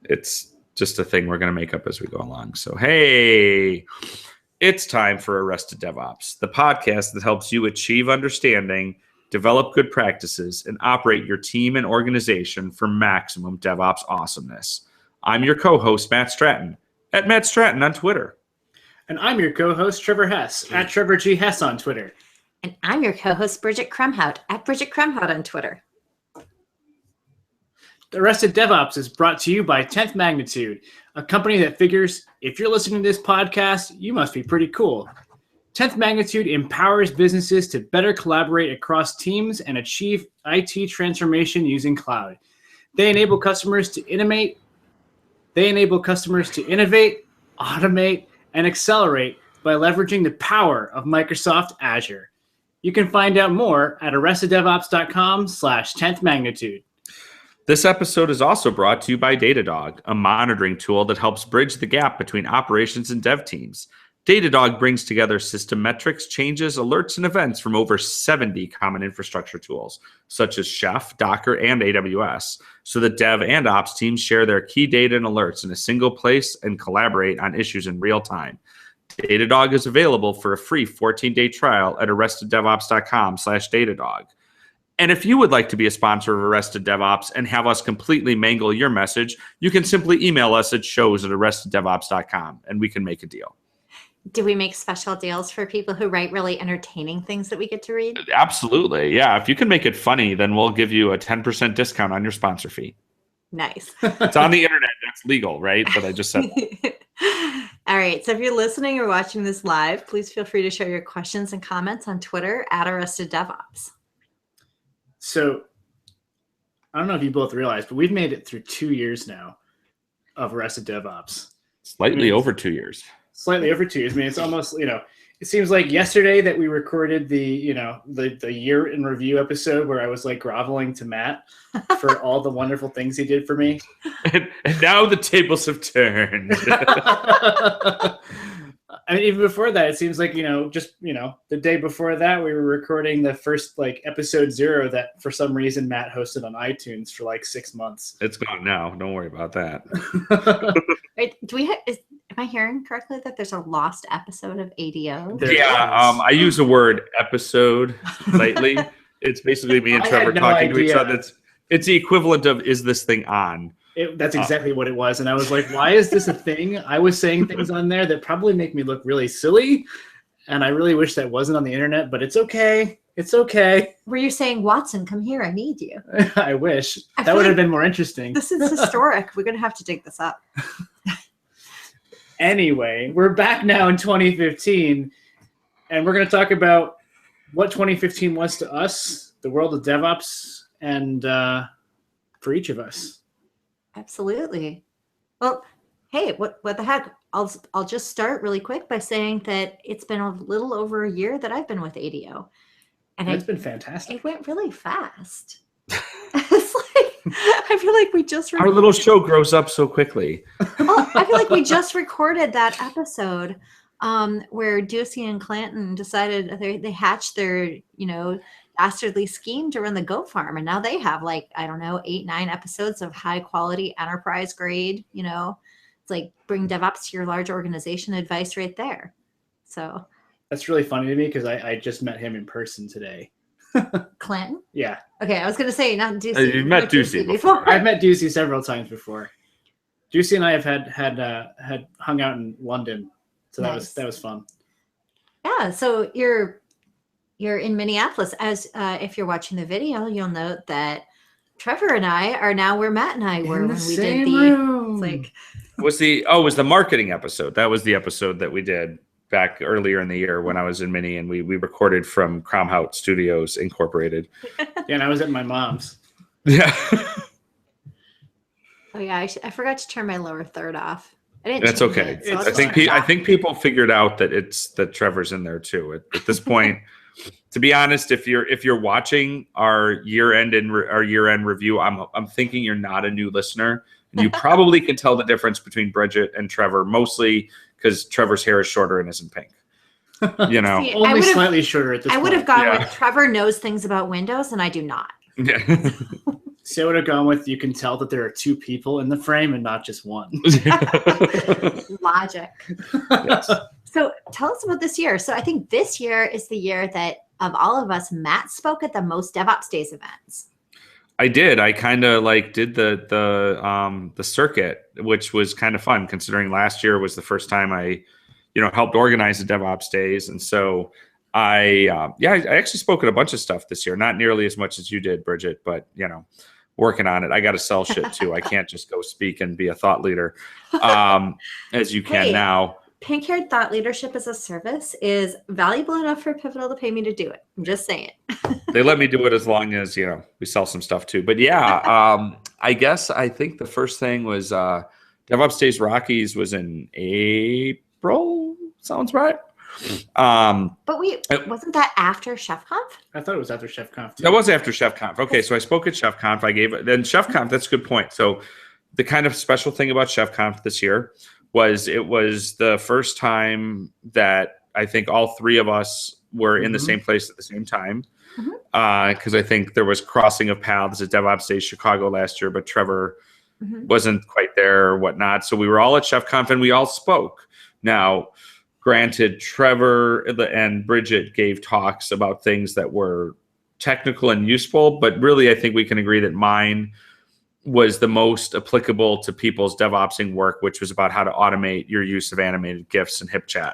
It's just a thing we're going to make up as we go along. So, hey, it's time for Arrested DevOps, the podcast that helps you achieve understanding, develop good practices, and operate your team and organization for maximum DevOps awesomeness. I'm your co-host, Matt Stratton, at Matt Stratton on Twitter. And I'm your co-host, Trevor Hess, at Trevor G. Hess on Twitter. And I'm your co-host, Bridget Kremhout, at Bridget Kremhout on Twitter. Arrested DevOps is brought to you by 10th Magnitude, a company that figures if you're listening to this podcast, you must be pretty cool. 10th Magnitude empowers businesses to better collaborate across teams and achieve IT transformation using cloud. They enable customers to innovate, automate, and accelerate by leveraging the power of Microsoft Azure. You can find out more at arresteddevops.com/10th Magnitude. This episode is also brought to you by Datadog, a monitoring tool that helps bridge the gap between operations and dev teams. Datadog brings together system metrics, changes, alerts, and events from over 70 common infrastructure tools, such as Chef, Docker, and AWS, so that dev and ops teams share their key data and alerts in a single place and collaborate on issues in real time. Datadog is available for a free 14-day trial at arresteddevops.com/Datadog. And if you would like to be a sponsor of Arrested DevOps and have us completely mangle your message, you can simply email us at shows@arresteddevops.com and we can make a deal. Do we make special deals for people who write really entertaining things that we get to read? Absolutely. Yeah. If you can make it funny, then we'll give you a 10% discount on your sponsor fee. Nice. It's on the internet. That's legal, right? But I just said that. All right. So if you're listening or watching this live, please feel free to share your questions and comments on Twitter at ArrestedDevOps. So I don't know if you both realize, but we've made it through 2 years now of Arrested DevOps. Slightly over 2 years. Slightly over 2 years. I mean, it's almost, it seems like yesterday that we recorded the year in review episode where I was like groveling to Matt for all the wonderful things he did for me. And now the tables have turned. I mean, even before that, it seems like, the day before that, we were recording the first episode 0 that for some reason Matt hosted on iTunes for 6 months. It's gone now. Don't worry about that. Wait, am I hearing correctly that there's a lost episode of ADO? I use the word episode lightly. It's basically me and Trevor talking to each other. It's the equivalent of, is this thing on? That's exactly what it was. And I was like, why is this a thing? I was saying things on there that probably make me look really silly. And I really wish that wasn't on the internet, but it's okay. It's okay. Were you saying, Watson, come here, I need you? I wish. That would have been more interesting. This is historic. We're going to have to dig this up. Anyway, we're back now in 2015, and we're going to talk about what 2015 was to us, the world of DevOps, and for each of us. Absolutely. Well, hey, what the heck? I'll just start really quick by saying that it's been a little over a year that I've been with ADO. And it's been fantastic. It went really fast. It's I feel like we just our little show grows up so quickly. Well, I feel like we just recorded that episode where Ducey and Clanton decided they hatched their, dastardly scheme to run the goat farm. And now they have 8-9 episodes of high quality enterprise grade, it's like bring DevOps to your large organization advice right there. So that's really funny to me because I just met him in person today. Clinton? Yeah. Okay, I was going to say not Ducey. You've met Ducey before. I've met Ducey several times before. Ducey and I have had hung out in London, so nice. that was fun. Yeah. So you're in Minneapolis. As if you're watching the video, you'll note that Trevor and I are now where Matt and I were when we did was the marketing episode. That was the episode that we did back earlier in the year when I was in Minnie, and we recorded from Kromhout Studios Incorporated. Yeah, and I was at my mom's. Yeah. Oh yeah, I forgot to turn my lower third off. I didn't. That's okay. So I think people figured out that Trevor's in there too. At this point, to be honest, if you're watching our year-end review, I'm thinking you're not a new listener, and you probably can tell the difference between Bridget and Trevor, mostly because Trevor's hair is shorter and isn't pink. See, only slightly shorter at this point. I would have gone with Trevor knows things about Windows, and I do not. Yeah. So what I've gone with, you can tell that there are two people in the frame and not just one. Logic. Yes. So tell us about this year. So I think this year is the year that of all of us, Matt spoke at the most DevOps Days events. I did. I kind of like did the circuit, which was kind of fun considering last year was the first time I, helped organize the DevOps Days, and so I actually spoke at a bunch of stuff this year. Not nearly as much as you did, Bridget, but working on it. I got to sell shit too. I can't just go speak and be a thought leader, as you can now. Pink-haired thought leadership as a service is valuable enough for Pivotal to pay me to do it. I'm just saying. They let me do it as long as, we sell some stuff too. But I think the first thing was DevOps Days Rockies was in April. Sounds right. But wasn't that after ChefConf? I thought it was after ChefConf too. That was after ChefConf. Okay, so I spoke at ChefConf. Then ChefConf, that's a good point. So the kind of special thing about ChefConf this year was it was the first time that I think all three of us were in the same place at the same time. Because I think there was crossing of paths at DevOps Days Chicago last year, but Trevor wasn't quite there or whatnot. So we were all at ChefConf and we all spoke. Now, granted, Trevor and Bridget gave talks about things that were technical and useful, but really I think we can agree that mine was the most applicable to people's DevOpsing work, which was about how to automate your use of animated GIFs and HipChat.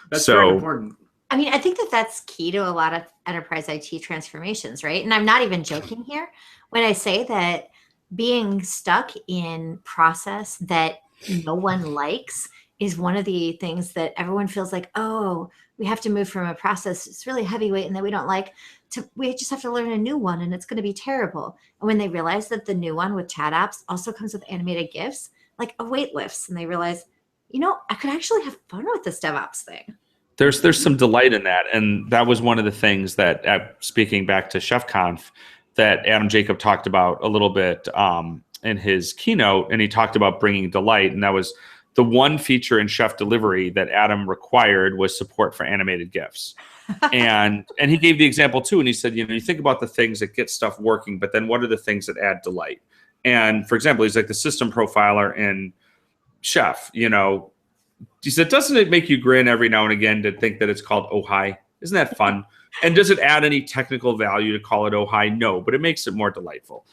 That's very important. I mean, I think that that's key to a lot of enterprise IT transformations, right? And I'm not even joking here when I say that being stuck in process that no one likes is one of the things that everyone feels like, oh, we have to move from a process it's really heavyweight and that we don't like to we just have to learn a new one and it's going to be terrible. And when they realize that the new one with chat apps also comes with animated GIFs, like a weight lifts, and they realize, I could actually have fun with this DevOps thing. There's some delight in that, and that was one of the things that, speaking back to ChefConf, that Adam Jacob talked about a little bit in his keynote, and he talked about bringing delight, and that was the one feature in Chef Delivery that Adam required was support for animated GIFs. and he gave the example too, and he said, you think about the things that get stuff working, but then what are the things that add delight? And for example, he's like the system profiler in Chef, he said, doesn't it make you grin every now and again to think that it's called Oh Hi? Isn't that fun? And does it add any technical value to call it Oh Hi? No, but it makes it more delightful.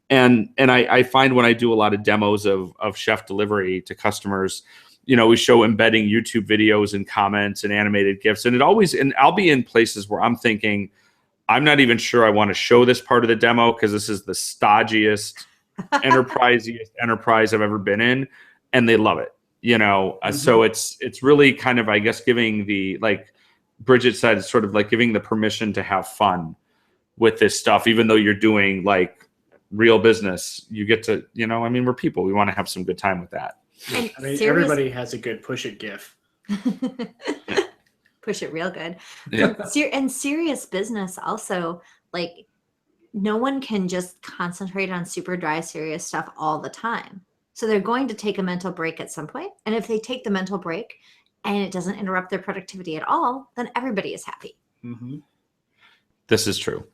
And I find when I do a lot of demos of Chef Delivery to customers, we show embedding YouTube videos and comments and animated GIFs. And I'll be in places where I'm thinking, I'm not even sure I want to show this part of the demo because this is the stodgiest, enterprise I've ever been in. And they love it. So it's really kind of, I guess, giving the, like Bridget said, it's sort of like giving the permission to have fun with this stuff, even though you're doing like real business. You get to, we're people. We want to have some good time with that. Everybody has a good push it GIF. Push it real good. Yeah. And serious business also, like no one can just concentrate on super dry, serious stuff all the time. So they're going to take a mental break at some point. And if they take the mental break and it doesn't interrupt their productivity at all, then everybody is happy. This is true.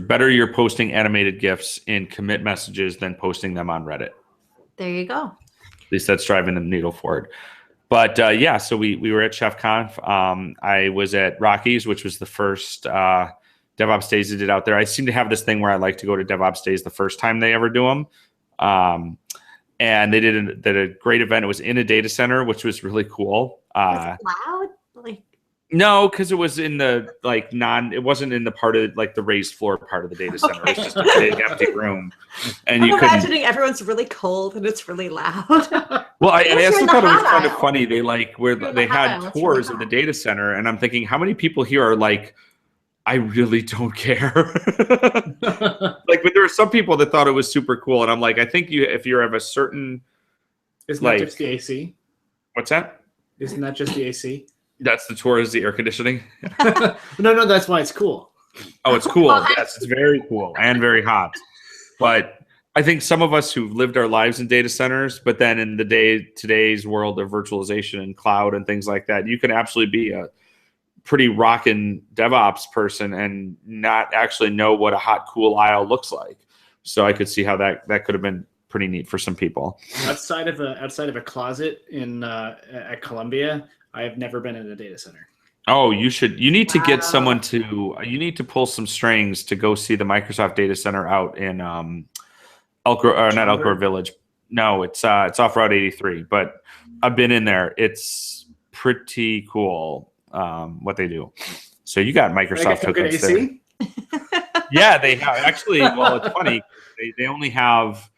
Better you're posting animated GIFs in commit messages than posting them on Reddit. There you go. At least that's driving the needle forward. But so we were at ChefConf. I was at Rockies, which was the first DevOps Days they did out there. I seem to have this thing where I like to go to DevOps Days the first time they ever do them. And they did a great event. It was in a data center, which was really cool. Was it loud? No, because it was in the it wasn't in the part of like the raised floor part of the data center. Okay. It was just a big empty room. And I'm imagining everyone's really cold and it's really loud. Well, I also thought it was kind of aisle. funny. They they had tours of the data center, and I'm thinking, how many people here are like, I really don't care. But there were some people that thought it was super cool, and I'm like, I think if you're of a certain, isn't that just the AC? What's that? Isn't that just the AC? That's the tour, is the air conditioning. No, that's why it's cool. Oh, it's cool. Yes, it's very cool and very hot. But I think some of us who've lived our lives in data centers, but then in today's world of virtualization and cloud and things like that, you can absolutely be a pretty rockin' DevOps person and not actually know what a hot, cool aisle looks like. So I could see how that could have been pretty neat for some people. Outside of a closet in at Columbia, I have never been in a data center. Oh, you should. You need to get Wow. someone to. You need to pull some strings to go see the Microsoft data center out in Elk Grove, not Elk Grove Village. No, it's off Route 83. But I've been in there. It's pretty cool what they do. So you got Microsoft hookups there. Yeah, they have actually. Well, it's funny. They only have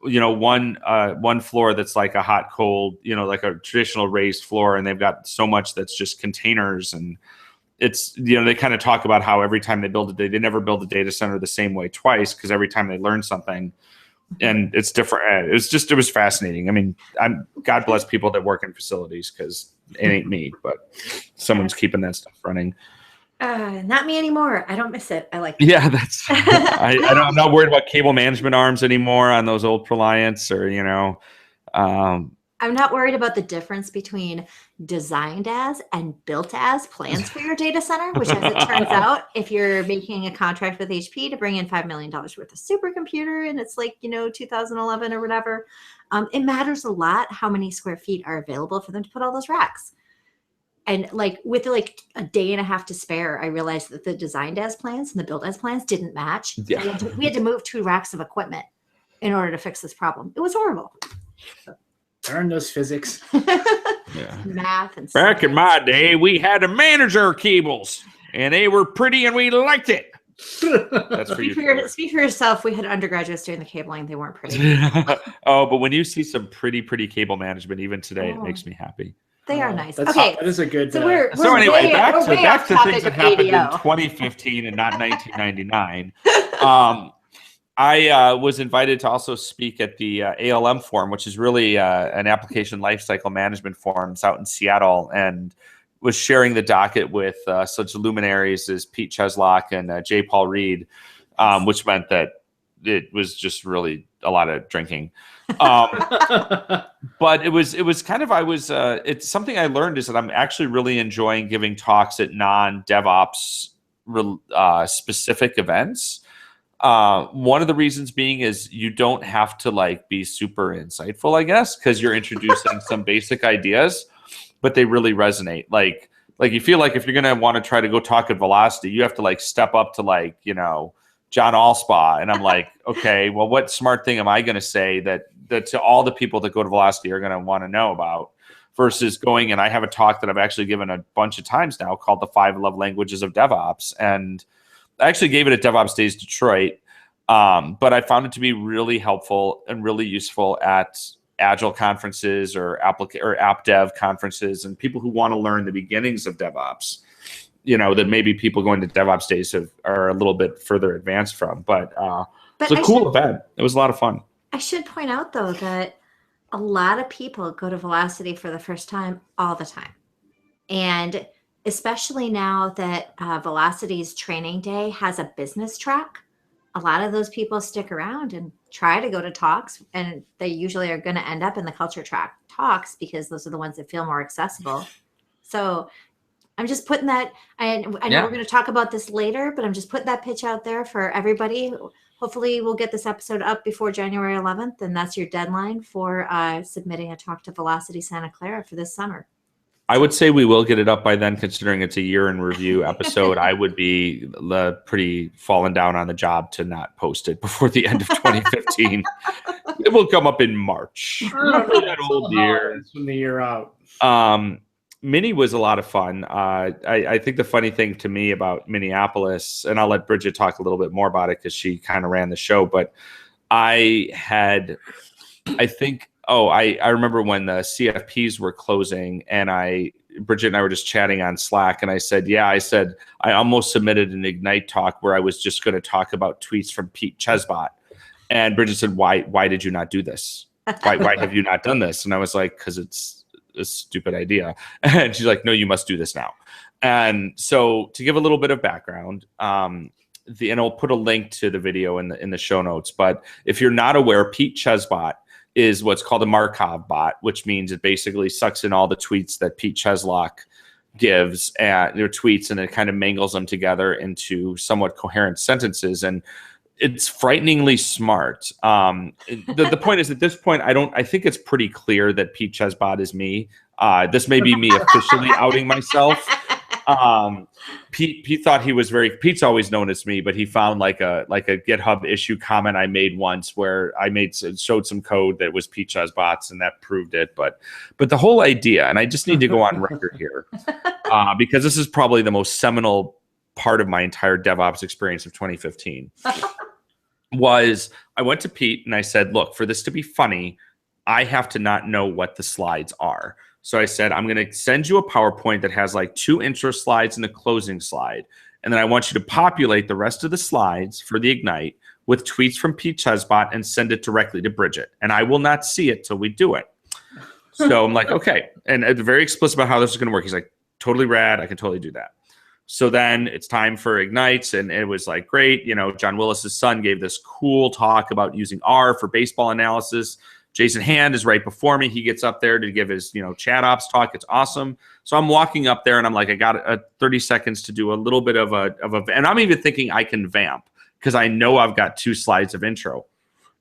one floor that's like a hot cold, like a traditional raised floor, and they've got so much that's just containers. And it's they kind of talk about how every time they build they never build a data center the same way twice, because every time they learn something and it's different. It was fascinating. I mean, God bless people that work in facilities, because it ain't me, but someone's keeping that stuff running. Not me anymore. I don't miss it. I like it. Yeah, that's. I'm not worried about cable management arms anymore on those old Proliants, or I'm not worried about the difference between designed as and built as plans for your data center, which, as it turns out, if you're making a contract with HP to bring in $5 million worth of supercomputer and it's like 2011 or whatever, it matters a lot how many square feet are available for them to put all those racks. And with a day and a half to spare, I realized that the designed as plans and the built as plans didn't match. Yeah. We had to move 2 racks of equipment in order to fix this problem. It was horrible. Darn those physics. Yeah. Math and Back science. in my day, we had to manage our cables, and they were pretty, and we liked it. That's for Speak you. speak for yourself. We had undergraduates doing the cabling. They weren't pretty. Oh, but when you see some pretty cable management, even today, it makes me happy. They are nice. That is a good. So we're So anyway, back to off things that happened in 2015 and not 1999. I was invited to also speak at the ALM Forum, which is really an application lifecycle management forum. It's out in Seattle, and was sharing the docket with such luminaries as Pete Cheslock and J. Paul Reed, which meant that it was just really a lot of drinking. But it was kind of, it's something I learned is that I'm actually really enjoying giving talks at non-DevOps specific events. One of the reasons being is you don't have to be super insightful, I guess, because you're introducing some basic ideas, but they really resonate. Like you feel like if you're going to want to try to go talk at Velocity, you have to step up to John Allspaw. And I'm like, okay, well, what smart thing am I going to say that to all the people that go to Velocity are going to want to know about, versus going, and I have a talk that I've actually given a bunch of times now called The 5 Love Languages of DevOps. And I actually gave it at DevOps Days Detroit. But I found it to be really helpful and really useful at Agile conferences or app dev conferences, and people who want to learn the beginnings of DevOps, that maybe people going to DevOps Days are a little bit further advanced from. But it's a cool event. It was a lot of fun. I should point out, though, that a lot of people go to Velocity for the first time all the time. And especially now that Velocity's training day has a business track, a lot of those people stick around and try to go to talks, and they usually are going to end up in the culture track talks because those are the ones that feel more accessible. So I'm just putting that, I know we're going to talk about this later, but I'm just putting that pitch out there for everybody. Hopefully we'll get this episode up before January 11th, and that's your deadline for submitting a talk to Velocity Santa Clara for this summer. I would say we will get it up by then, considering it's a year in review episode. I would be pretty fallen down on the job to not post it before the end of 2015. It will come up in March. That old year. It's from the year out. Mini was a lot of fun. I think the funny thing to me about Minneapolis, and I'll let Bridget talk a little bit more about it because she kind of ran the show, but I remember when the CFPs were closing, and Bridget and I were just chatting on Slack, and I said, I almost submitted an Ignite talk where I was just going to talk about tweets from Pete Chesbot. And Bridget said, why did you not do this? Why have you not done this? And I was like, because it's a stupid idea. And she's like, no, you must do this now. And so to give a little bit of background, and I'll put a link to the video in the show notes, but if you're not aware, Pete Chesbot is what's called a Markov bot, which means it basically sucks in all the tweets that Pete Cheslock gives at their tweets, and it kind of mangles them together into somewhat coherent sentences. And it's frighteningly smart. The point is, at this point, I think it's pretty clear that Pete Chesbot is me. This may be me officially outing myself. Pete thought he was Pete's always known as me, but he found like a GitHub issue comment I made once where I showed some code that was Pete Chesbot's, and that proved it. But the whole idea, and I just need to go on record here, because this is probably the most seminal part of my entire DevOps experience of 2015, was I went to Pete and I said, look, for this to be funny, I have to not know what the slides are. So I said, I'm going to send you a PowerPoint that has like 2 intro slides and a closing slide. And then I want you to populate the rest of the slides for the Ignite with tweets from Pete Chesbot and send it directly to Bridget. And I will not see it till we do it. So I'm like, okay. And very explicit about how this is going to work. He's like, totally rad. I can totally do that. So then it's time for Ignites. And it was like, great. You know, John Willis's son gave this cool talk about using R for baseball analysis. Jason Hand is right before me. He gets up there to give his, chat ops talk. It's awesome. So I'm walking up there and I'm like, I got 30 seconds to do a little bit of a, and I'm even thinking I can vamp because I know I've got 2 slides of intro.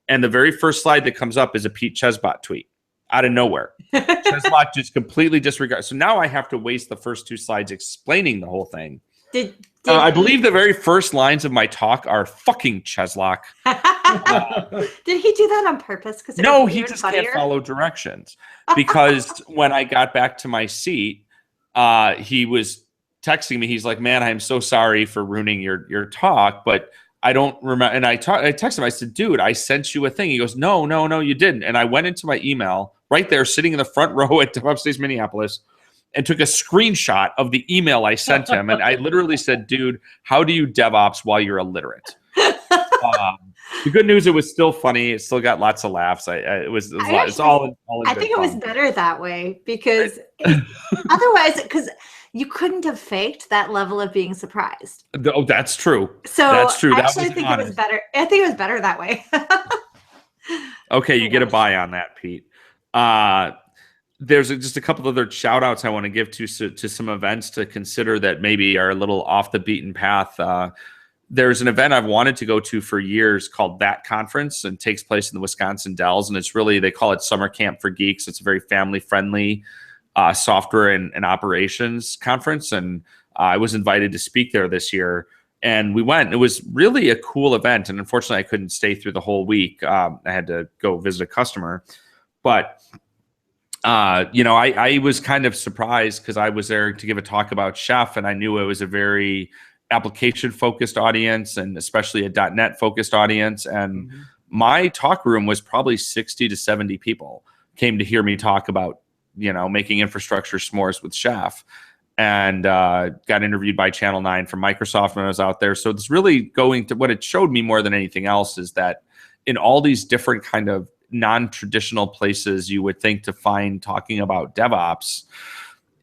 And the very first slide that comes up is a Pete Chesbot tweet out of nowhere. Chesbot just completely disregards. So now I have to waste the first 2 slides explaining the whole thing. I believe the very first lines of my talk are fucking Cheslock. Did he do that on purpose? No, he just can't follow directions. Because when I got back to my seat, he was texting me. He's like, man, I'm so sorry for ruining your talk, but I don't remember. And I texted him. I said, dude, I sent you a thing. He goes, no, you didn't. And I went into my email right there, sitting in the front row at Upstate Minneapolis, and took a screenshot of the email I sent him. And I literally said, dude, how do you DevOps while you're illiterate? The good news, it was still funny. It still got lots of laughs. It's all I think it was better that way because otherwise, because you couldn't have faked that level of being surprised. Oh, that's true. So that's true. I actually think it was better. I think it was better that way. Okay, you get a buy on that, Pete. There's just a couple other shout outs I want to give to some events to consider that maybe are a little off the beaten path. There's an event I've wanted to go to for years called That Conference, and takes place in the Wisconsin Dells. And it's really, they call it Summer Camp for Geeks. It's a very family friendly software and operations conference. And I was invited to speak there this year. And we went. It was really a cool event. And unfortunately, I couldn't stay through the whole week. I had to go visit a customer. But I was kind of surprised because I was there to give a talk about Chef, and I knew it was a very application-focused audience, and especially a .NET-focused audience. And my talk room was probably 60 to 70 people came to hear me talk about, making infrastructure s'mores with Chef, and got interviewed by Channel 9 from Microsoft when I was out there. So it's really going to, what it showed me more than anything else is that in all these different kind of non-traditional places you would think to find talking about DevOps,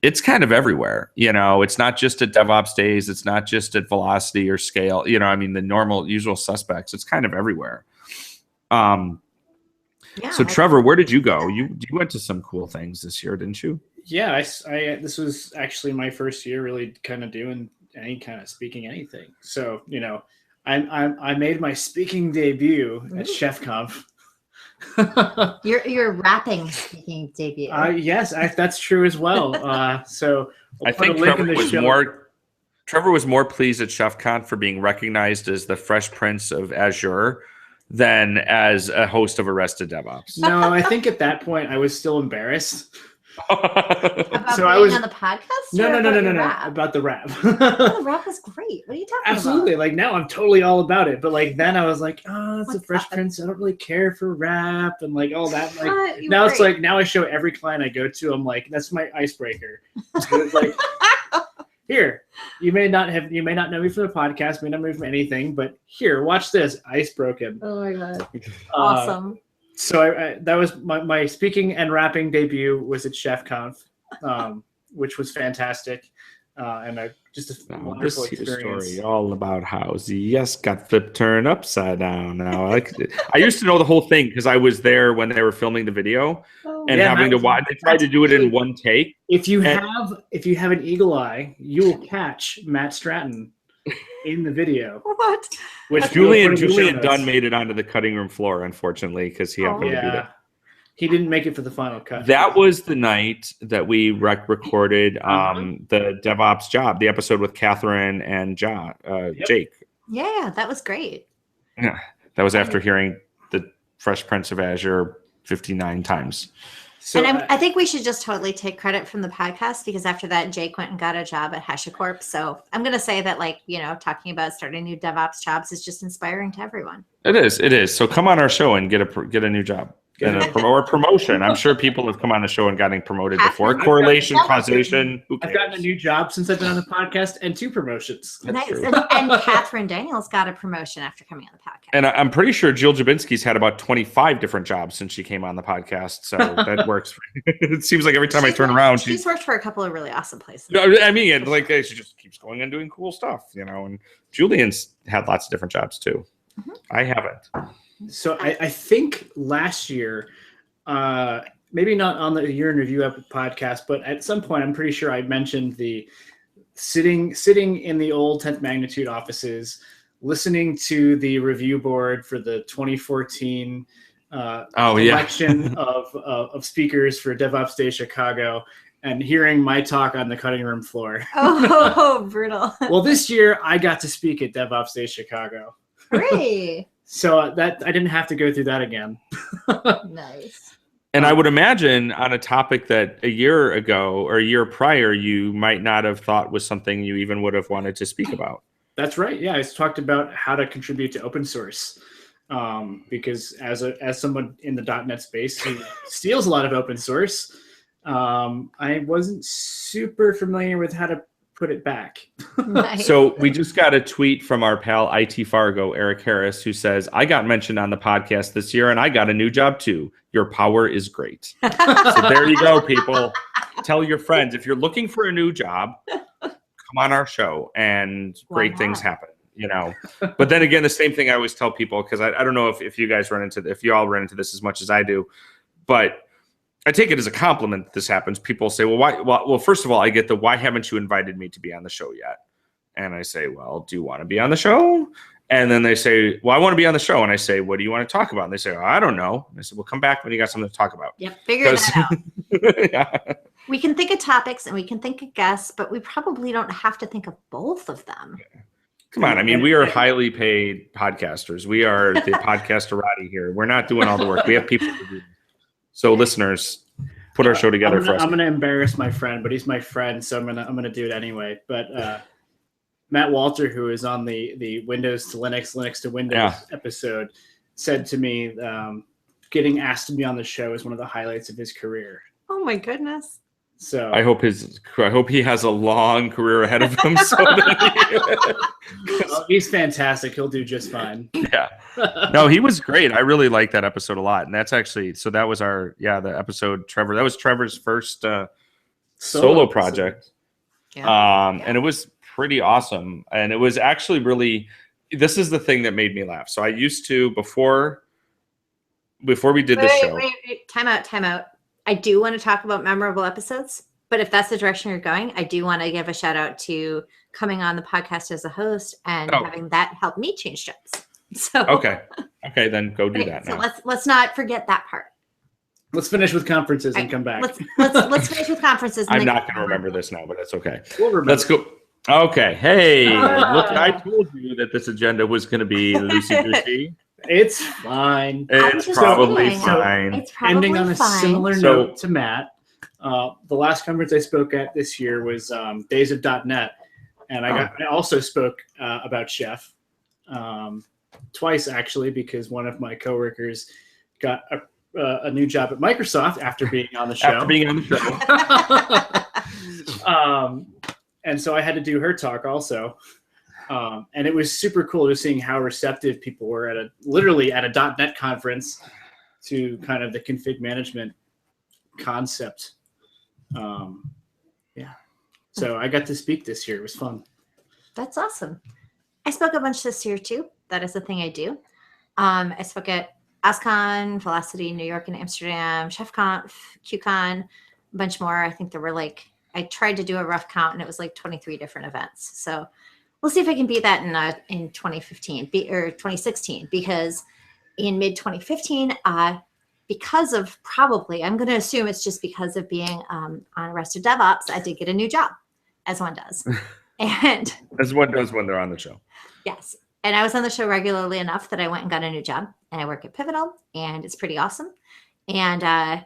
it's kind of everywhere. It's not just at DevOps days. It's not just at Velocity or Scale. The normal, usual suspects. It's kind of everywhere. So Trevor, where did you go? You went to some cool things this year, didn't you? Yeah, I this was actually my first year really kind of doing any kind of speaking anything. So, I made my speaking debut at ChefConf. Your rapping speaking debut. Yes, that's true as well. So I think Trevor was more pleased at ChefCon for being recognized as the Fresh Prince of Azure than as a host of Arrested DevOps. No, I think at that point I was still embarrassed. About so I was on the podcast. No, about the rap. The rap was great. What are you talking Absolutely. about? Like now I'm totally all about it. But like then I was like, oh, it's a Fresh Prince. I don't really care for rap and like all that. Like now it's like now I show every client I go to. I'm like, that's my icebreaker. So it's like, here, you may not know me from the podcast, may not know me from anything, but here, watch this. Ice broken. Oh my god, awesome. So that was my speaking and rapping debut was at ChefConf, which was fantastic, and just a wonderful experience. Story all about how ZS got flipped turned upside down. Now I used to know the whole thing because I was there when they were filming the video having to watch. They tried to do it in one take. If you have an eagle eye, you will catch Matt Stratton in the video. What? Which Okay. we'll put in the Julian show Dunn notes. made it onto the cutting room floor, unfortunately, because he happened to be Yeah, there. he didn't make it for the final cut. That was the night that we recorded Uh-huh. the DevOps job, the episode with Catherine and Jake. Yeah, that was great. Yeah, that was after hearing the Fresh Prince of Azure 59 times. So And I think we should just totally take credit from the podcast, because after that, Jake went and got a job at HashiCorp. So I'm going to say that, like, talking about starting new DevOps jobs is just inspiring to everyone. It is. So come on our show and get a new job. Or promotion. I'm sure people have come on the show and gotten promoted before. Correlation, causation. Who cares? I've gotten a new job since I've been on the podcast and 2 promotions. Nice. true. And Catherine Daniels got a promotion after coming on the podcast. And I'm pretty sure Jill Jabinski's had about 25 different jobs since she came on the podcast. So that works. It seems like every time I turn around, she's worked for a couple of really awesome places. I mean, like she just keeps going and doing cool stuff, And Julian's had lots of different jobs too. Mhm. I haven't. So I think last year, maybe not on the Year in Review podcast, but at some point, I'm pretty sure I mentioned the sitting in the old 10th Magnitude offices, listening to the review board for the 2014 election of speakers for DevOps Day Chicago, and hearing my talk on the cutting room floor. Oh, brutal. Well, this year I got to speak at DevOps Day Chicago. Great. So that I didn't have to go through that again. Nice. And I would imagine on a topic that a year ago or a year prior, you might not have thought was something you even would have wanted to speak about. That's right. Yeah, I talked about how to contribute to open source, because as someone in the .NET space who steals a lot of open source, I wasn't super familiar with how to put it back. Nice. So we just got a tweet from our pal IT Fargo, Eric Harris, who says, I got mentioned on the podcast this year and I got a new job too. Your power is great. So there you go, people. Tell your friends, if you're looking for a new job, come on our show and great things happen, But then again, the same thing I always tell people, because I don't know if you guys if you all run into this as much as I do, but I take it as a compliment that this happens. People say, well, why? Well, first of all, I get why haven't you invited me to be on the show yet? And I say, well, do you want to be on the show? And then they say, well, I want to be on the show. And I say, what do you want to talk about? And they say, oh, I don't know. And I said, well, come back when you got something to talk about. Yep, figure that out. Yeah. We can think of topics and we can think of guests, but we probably don't have to think of both of them. Come on. I mean, we are highly paid podcasters. We are the podcasterati here. We're not doing all the work. We have people to do. So listeners, put our show together for us. I'm gonna embarrass my friend, but he's my friend, so I'm gonna do it anyway. But Matt Walter, who is on the Windows to Linux, Linux to Windows episode, said to me, getting asked to be on the show is one of the highlights of his career. Oh my goodness. So I hope he has a long career ahead of him. So he's fantastic. He'll do just fine. Yeah. No, he was great. I really liked that episode a lot. And that's actually, so that was the episode that was Trevor's first solo project. Yeah. And it was pretty awesome. And it was actually really, this is the thing that made me laugh. So I used to, before we did this show. Wait. Time out. I do want to talk about memorable episodes, but if that's the direction you're going, I do want to give a shout out to coming on the podcast as a host and having that help me change jobs. So okay, then go do that now. So let's not forget that part. Let's finish with conferences and come back. Let's finish with conferences. I'm not going to remember this now, but that's okay. We'll remember. Let's go. Okay. Hey, look, I told you that this agenda was going to be loosey-goosey. It's fine. It's probably fine. It's probably Ending on a fine. similar note to Matt, the last conference I spoke at this year was Days of .NET, and I also spoke about Chef twice actually, because one of my coworkers got a new job at Microsoft after being on the show. And so I had to do her talk also. And it was super cool just seeing how receptive people were literally at a .NET conference to kind of the config management concept. So I got to speak this year. It was fun. That's awesome. I spoke a bunch this year too. That is the thing I do. I spoke at OSCON, Velocity, New York and Amsterdam, ChefConf, QCon, a bunch more. I think there were I tried to do a rough count and it was 23 different events. So we'll see if I can beat that in 2015 or 2016, because in mid 2015, because of probably, I'm going to assume it's just because of being on Arrested DevOps, I did get a new job, as one does. And as one does when they're on the show. Yes. And I was on the show regularly enough that I went and got a new job, and I work at Pivotal, and it's pretty awesome. And I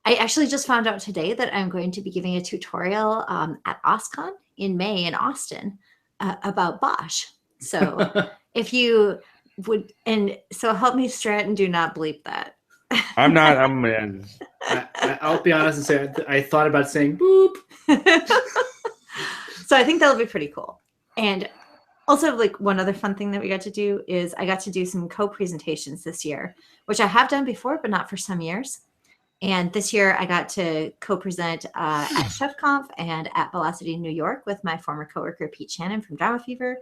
actually just found out today that I'm going to be giving a tutorial at OSCON in May in Austin about Bosch. So if you would, and so help me, Stratton, do not bleep that. I'm not. I'll be honest and say I thought about saying boop. So I think that'll be pretty cool. And also, like, one other fun thing that we got to do is I got to do some co-presentations this year, which I have done before, but not for some years. And this year I got to co-present at ChefConf and at Velocity New York with my former coworker, Pete Shannon from Drama Fever.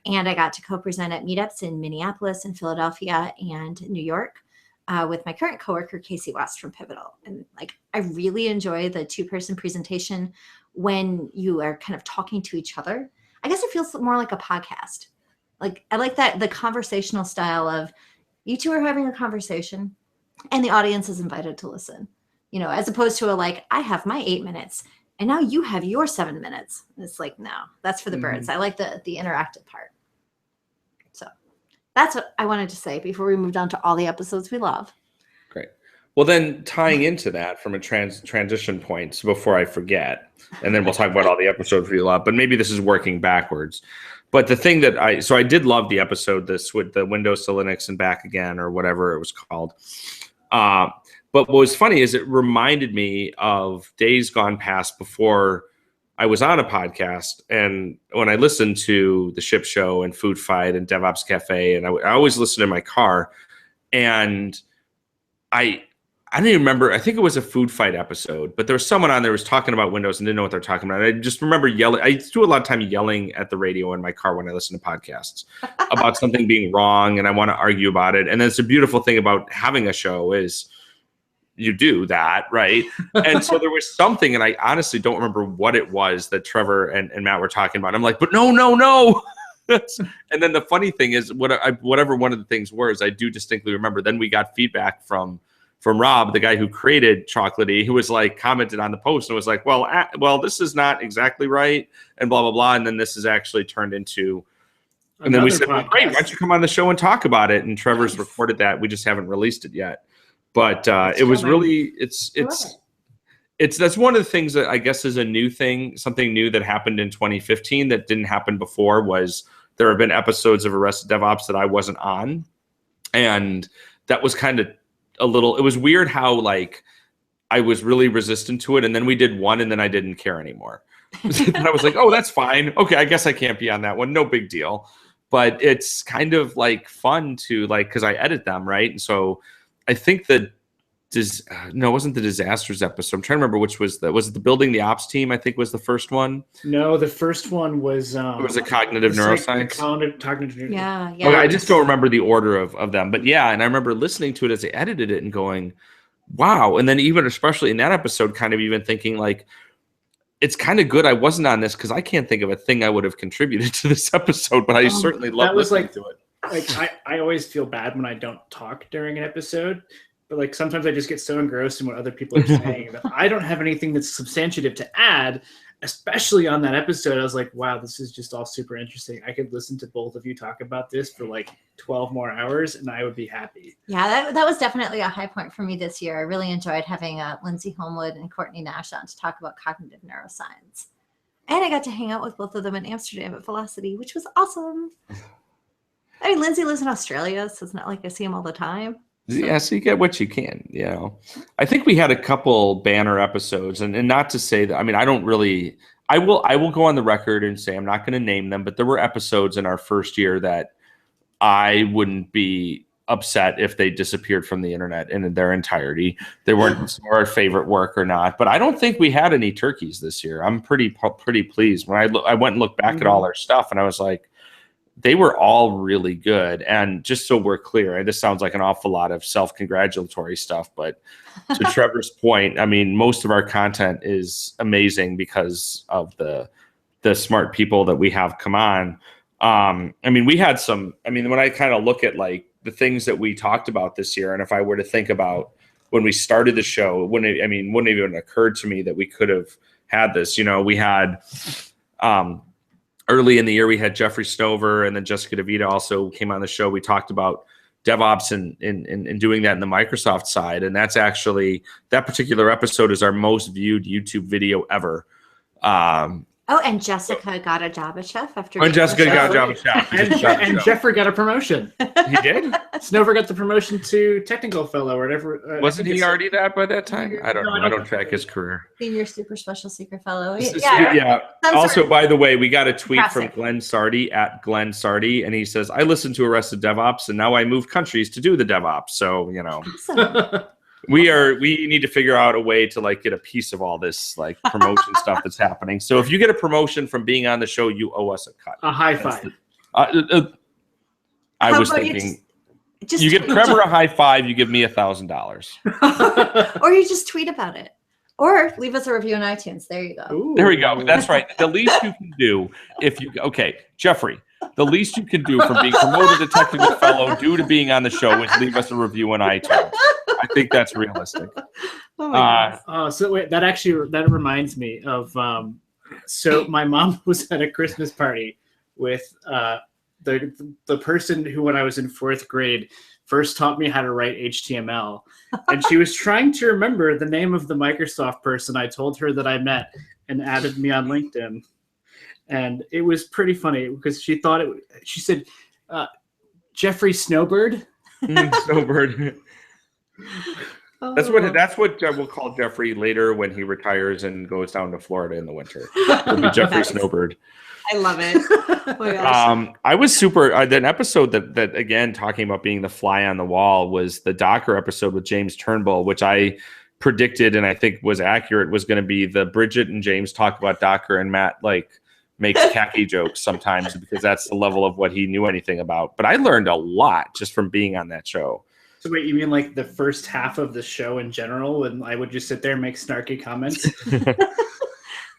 And I got to co-present at meetups in Minneapolis and Philadelphia and New York with my current coworker, Casey West from Pivotal. And like, I really enjoy the two-person presentation when you are kind of talking to each other. I guess it feels more like a podcast. Like, I like that, the conversational style of you two are having a conversation and the audience is invited to listen, you know, as opposed to I have my 8 minutes and now you have your 7 minutes. It's like, no, that's for the birds. I like the interactive part. So that's what I wanted to say before we moved on to all the episodes we love. Great. Well, then tying into that from a transition point, so before I forget, and then we'll talk about all the episodes we love, but maybe this is working backwards. But the thing that I did love the episode, this with the Windows to Linux and back again, or whatever it was called. But what was funny is it reminded me of days gone past before I was on a podcast. And when I listened to the Ship Show and Food Fight and DevOps Cafe, and I always listen in my car, and I didn't even remember. I think it was a Food Fight episode, but there was someone on there who was talking about Windows and didn't know what they're talking about. And I just remember yelling. I do a lot of time yelling at the radio in my car when I listen to podcasts about something being wrong, and I want to argue about it. And that's a beautiful thing about having a show is you do that, right? And so there was something, and I honestly don't remember what it was that Trevor and Matt were talking about. I'm like, but no. And then the funny thing is, whatever one of the things was, I do distinctly remember. Then we got feedback from Rob, the guy who created Chocolatey, who was like commented on the post and was like, well, this is not exactly right, and blah blah blah. And then this is actually turned into, and then we said, well, great, why don't you come on the show and talk about it? And Trevor's recorded that. We just haven't released it yet. But it was really, it's that's one of the things that I guess is a new thing, something new that happened in 2015 that didn't happen before. Was there have been episodes of Arrested DevOps that I wasn't on, and that was kind of a little, it was weird how I was really resistant to it, and then we did one and then I didn't care anymore. And I was like, oh, that's fine. Okay, I guess I can't be on that one. No big deal. But it's kind of fun to because I edit them, right? And so I think that no, it wasn't the disasters episode. I'm trying to remember which was it the building the ops team, I think was the first one. No, the first one was it was a cognitive neuroscience. Cognitive. Yeah. Okay, I just don't remember the order of them. But yeah, and I remember listening to it as I edited it and going, wow. And then even especially in that episode, kind of even thinking it's kind of good I wasn't on this, because I can't think of a thing I would have contributed to this episode, but I certainly love listening to it. I always feel bad when I don't talk during an episode, but sometimes I just get so engrossed in what other people are saying that I don't have anything that's substantive to add, especially on that episode. I was like, wow, this is just all super interesting. I could listen to both of you talk about this for 12 more hours and I would be happy. Yeah, that was definitely a high point for me this year. I really enjoyed having Lindsay Homewood and Courtney Nash on to talk about cognitive neuroscience. And I got to hang out with both of them in Amsterdam at Velocity, which was awesome. I mean, Lindsay lives in Australia, so it's not like I see him all the time. So. Yeah, so you get what you can, I think we had a couple banner episodes, and not to say that, I mean, I will go on the record and say I'm not going to name them, but there were episodes in our first year that I wouldn't be upset if they disappeared from the internet in their entirety. They weren't our favorite work or not, but I don't think we had any turkeys this year. I'm pretty pleased. When I went and looked back at all our stuff, and I was like, they were all really good. And just so we're clear, this sounds like an awful lot of self-congratulatory stuff, but to Trevor's point, I mean, most of our content is amazing because of the smart people that we have come on. I mean, we had some. I mean, when I kind of look at like the things that we talked about this year, and if I were to think about when we started the show, it wouldn't even occurred to me that we could have had this. We had early in the year we had Jeffrey Snover, and then Jessica DeVita also came on the show. We talked about DevOps and doing that in the Microsoft side, and that's actually that particular episode is our most viewed YouTube video ever. And Jessica got a job at Chef after. And Jessica got a job at Chef. And Jeffrey got a promotion. He did? Snover got the promotion to technical fellow or whatever. Wasn't he already that by that time? I don't know. I don't track his career. Senior super special secret fellow. Yeah. Also, by the way, we got a tweet Impressive. from Glenn Sardi at Glenn Sardi, and he says, I listened to Arrested DevOps, and now I move countries to do the DevOps. So, Awesome. we need to figure out a way to like get a piece of all this like promotion stuff that's happening. So if you get a promotion from being on the show, you owe us a cut. A high five. I was thinking you give Trevor a high five, you give me $1,000. Or you just tweet about it. Or leave us a review on iTunes. There you go. Ooh. There we go. That's right. The least you can do Jeffrey, the least you can do from being promoted to technical fellow due to being on the show is leave us a review on iTunes. I think that's realistic. Oh my Oh, so wait, that reminds me of so my mom was at a Christmas party with the person who, when I was in 4th grade, first taught me how to write HTML. And she was trying to remember the name of the Microsoft person I told her that I met and added me on LinkedIn. And it was pretty funny because she said, Jeffrey Snowbird. Snowbird. Oh. That's what we'll call Jeffrey later when he retires and goes down to Florida in the winter. It'll be Jeffrey Snowbird. I love it. Oh my gosh. I was super. An episode that again talking about being the fly on the wall was the Docker episode with James Turnbull, which I predicted and I think was accurate. Was going to be the Bridget and James talk about Docker, and Matt like makes khaki jokes sometimes because that's the level of what he knew anything about. But I learned a lot just from being on that show. So wait, you mean like the first half of the show in general, and I would just sit there and make snarky comments?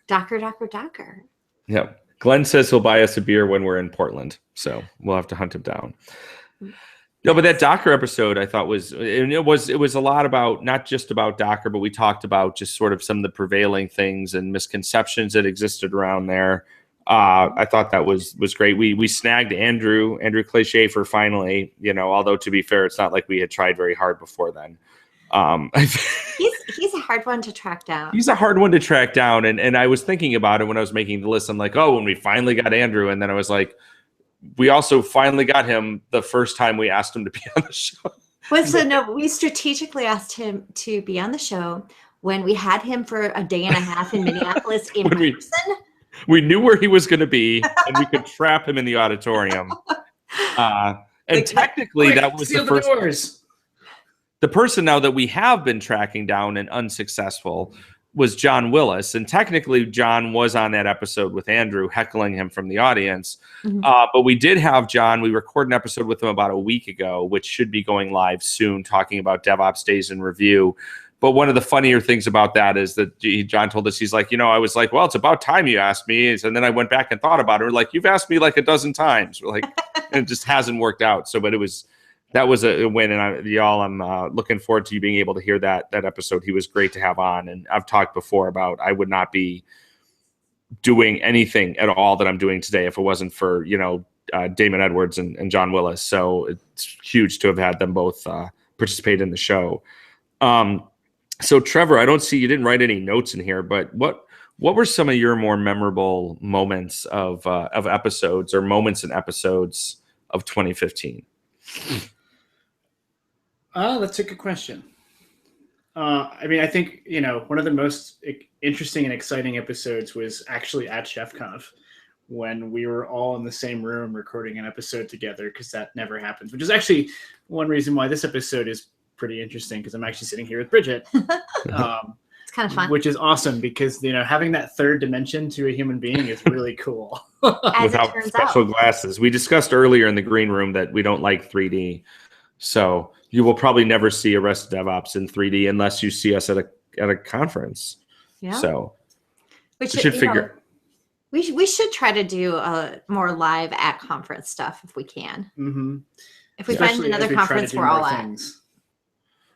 Docker. Yep. Glenn says he'll buy us a beer when we're in Portland, so we'll have to hunt him down. No, but that Docker episode I thought was a lot about not just about Docker, but we talked about just sort of some of the prevailing things and misconceptions that existed around there. I thought that was great. We snagged Andrew Clay Schaefer finally. Although to be fair, it's not like we had tried very hard before then. He's a hard one to track down. He's a hard one to track down. And I was thinking about it when I was making the list. I'm like, when we finally got Andrew. And then I was like, we also finally got him the first time we asked him to be on the show. We strategically asked him to be on the show when we had him for a day and a half in Minneapolis in person. We knew where he was going to be and we could trap him in the auditorium. Technically that was the first. Doors. The person now that we have been tracking down and unsuccessful was John Willis. And technically, John was on that episode with Andrew, heckling him from the audience. Mm-hmm. But we did have John. We recorded an episode with him about a week ago, which should be going live soon, talking about DevOps Days in Review. But one of the funnier things about that is that John told us, he's like, I was like, well, it's about time you asked me. And then I went back and thought about it. We're like, you've asked me like a dozen times. We're like, and it just hasn't worked out. So, but that was a win, and I'm looking forward to you being able to hear that episode. He was great to have on, and I've talked before about I would not be doing anything at all that I'm doing today if it wasn't for Damon Edwards and John Willis. So it's huge to have had them both participate in the show. So Trevor, I don't see you didn't write any notes in here, but what were some of your more memorable moments of episodes or moments in episodes of 2015? That's a good question. I think, one of the most interesting and exciting episodes was actually at ChefConf when we were all in the same room recording an episode together, because that never happens, which is actually one reason why this episode is pretty interesting, because I'm actually sitting here with Bridget. It's kind of fun. Which is awesome because, having that third dimension to a human being is really cool. Without special glasses. We discussed earlier in the green room that we don't like 3D. So you will probably never see Arrested DevOps in 3D unless you see us at a conference. Yeah. So Which you should figure. We should try to do more live at conference stuff if we can. Mm-hmm. If we find another conference we're all at.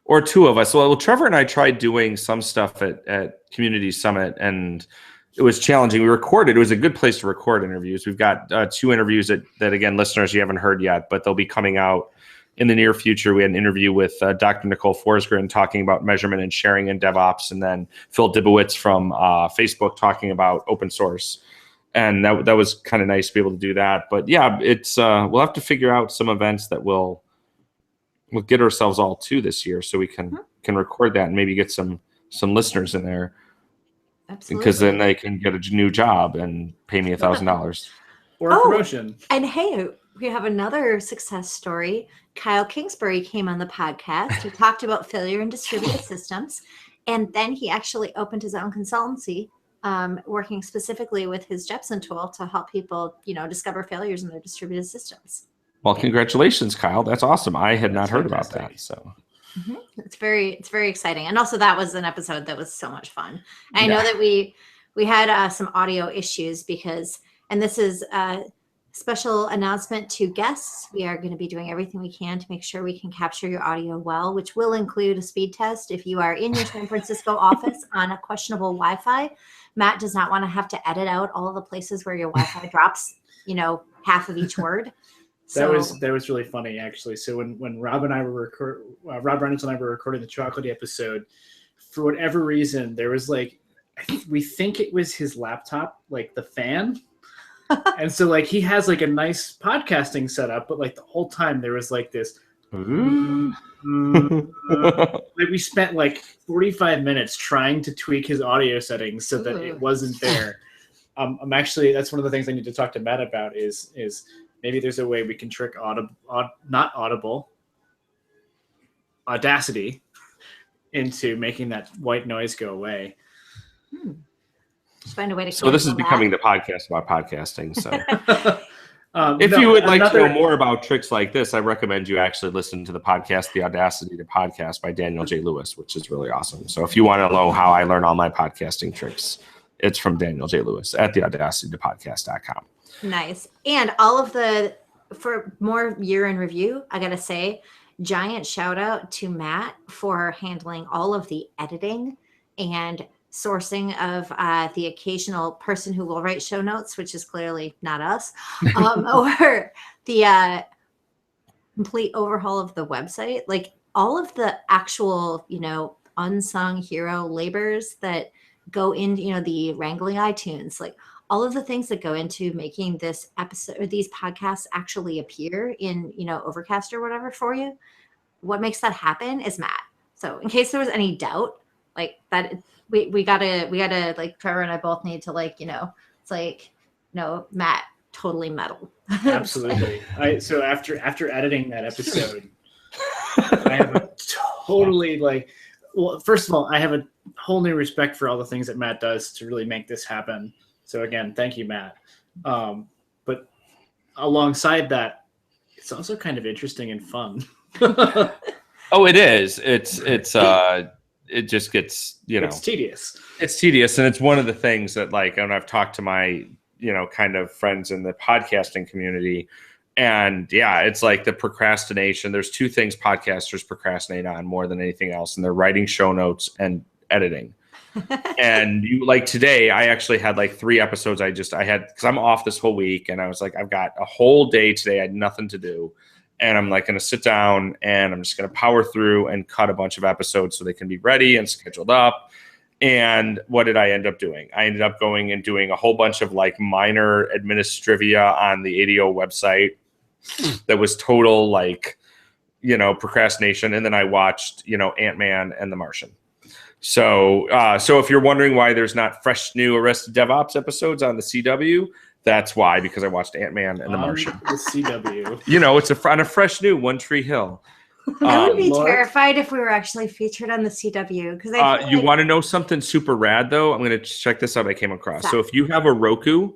Or two of us. Well, Trevor and I tried doing some stuff at Community Summit, and it was challenging. We recorded. It was a good place to record interviews. We've got 2 interviews that, again, listeners, you haven't heard yet, but they'll be coming out in the near future. We had an interview with Dr. Nicole Forsgren talking about measurement and sharing in DevOps, and then Phil Dibowitz from Facebook talking about open source. And that was kind of nice to be able to do that. But yeah, it's we'll have to figure out some events that we'll get ourselves all to this year, so we can record that and maybe get some listeners in there. Absolutely. Because then they can get a new job and pay me $1,000 or a promotion. And hey, we have another success story. Kyle Kingsbury came on the podcast. He talked about failure in distributed systems, and then he actually opened his own consultancy, working specifically with his Jepson tool to help people, discover failures in their distributed systems. Well, congratulations, Kyle. That's awesome. I had not heard about that. So it's very exciting. And also that was an episode that was so much fun. I know that we had some audio issues and this is a special announcement to guests. We are going to be doing everything we can to make sure we can capture your audio well, which will include a speed test. If you are in your San Francisco office on a questionable Wi-Fi, Matt does not want to have to edit out all of the places where your Wi-Fi drops, half of each word. That was really funny, actually. So when Rob and I were Rob Reynolds and I were recording the chocolatey episode, for whatever reason, there was we think it was his laptop, the fan. And so he has a nice podcasting setup, but the whole time there was this. We spent 45 minutes trying to tweak his audio settings so that it wasn't there. I'm actually, that's one of the things I need to talk to Matt about is maybe there's a way we can trick Audacity into making that white noise go away. Just find a way to. So this is becoming the podcast about podcasting. So if you would like to know more about tricks like this, I recommend you actually listen to the podcast, The Audacity to Podcast by Daniel J. Lewis, which is really awesome. So if you want to know how I learn all my podcasting tricks, it's from Daniel J. Lewis at theaudacitytopodcast.com. Nice. And for more year in review, I got to say, giant shout out to Matt for handling all of the editing and sourcing of the occasional person who will write show notes, which is clearly not us, or the complete overhaul of the website. All of the actual, unsung hero labors that go into, the wrangling iTunes, all of the things that go into making this episode or these podcasts actually appear in, Overcast or whatever for you. What makes that happen is Matt. So in case there was any doubt, that we gotta Trevor and I both need to Matt totally metal. Absolutely. So after editing that episode, I have a totally first of all, I have a whole new respect for all the things that Matt does to really make this happen. So again, thank you, Matt. But alongside that, it's also kind of interesting and fun. Oh, it is. It just gets, it's tedious. It's tedious. And it's one of the things that and I've talked to my, kind of friends in the podcasting community. And yeah, it's the procrastination. There's 2 things podcasters procrastinate on more than anything else. And they're writing show notes and editing. And today, I actually had 3 episodes. I had, because I'm off this whole week, and I was I've got a whole day today. I had nothing to do. And I'm going to sit down and I'm just going to power through and cut a bunch of episodes so they can be ready and scheduled up. And what did I end up doing? I ended up going and doing a whole bunch of minor administrivia on the ADO website that was total procrastination. And then I watched, Ant-Man and the Martian. So if you're wondering why there's not fresh new Arrested DevOps episodes on the CW, that's why, because I watched Ant-Man and the Martian. The CW. It's on a fresh new One Tree Hill. I would be terrified if we were actually featured on the CW. Because you want to know something super rad, though? I'm going to check this out I came across. So if you have a Roku,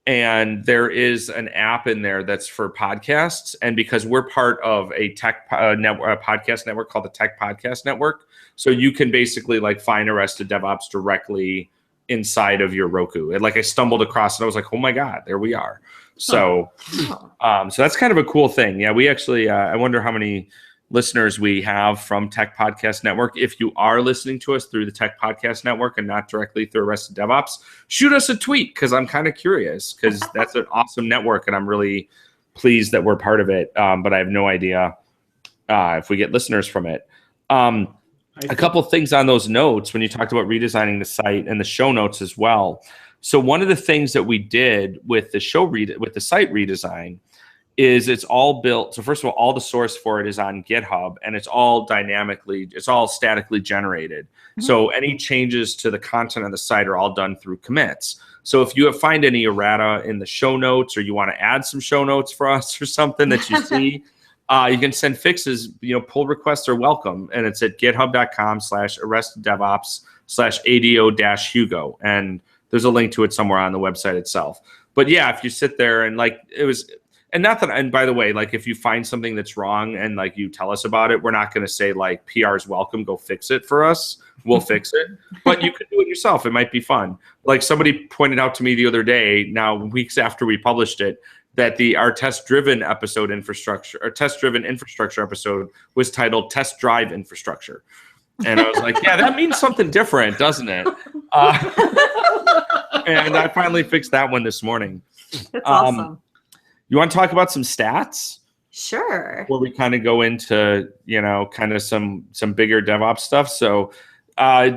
and there is an app in there that's for podcasts, and because we're part of a tech podcast network called the Tech Podcast Network, so you can basically find Arrested DevOps directly inside of your Roku. And like I stumbled across it. I was like, oh my God, there we are. So, so that's kind of a cool thing. Yeah, we actually, I wonder how many listeners we have from Tech Podcast Network. If you are listening to us through the Tech Podcast Network and not directly through Arrested DevOps, shoot us a tweet because I'm kind of curious because that's an awesome network and I'm really pleased that we're part of it. But I have no idea if we get listeners from it. A couple things on those notes when you talked about redesigning the site and the show notes as well. So one of the things that we did with the site redesign is it's all built. So first of all the source for it is on GitHub and it's all statically generated. Mm-hmm. So any changes to the content on the site are all done through commits. So if you find any errata in the show notes or you want to add some show notes for us or something that you see, you can send fixes, pull requests are welcome. And it's at github.com/arresteddevops/ADO-Hugo. And there's a link to it somewhere on the website itself. But yeah, if you sit there and and by the way, like if you find something that's wrong and like you tell us about it, we're not going to say like PR is welcome, go fix it for us. We'll fix it, but you can do it yourself. It might be fun. Like somebody pointed out to me the other day, now weeks after we published it, that our test-driven infrastructure episode was titled Test Drive Infrastructure. And I was like, yeah, that means something different, doesn't it? And I finally fixed that one this morning. That's awesome. You want to talk about some stats? Sure. Where we kind of go into, kind of some bigger DevOps stuff. So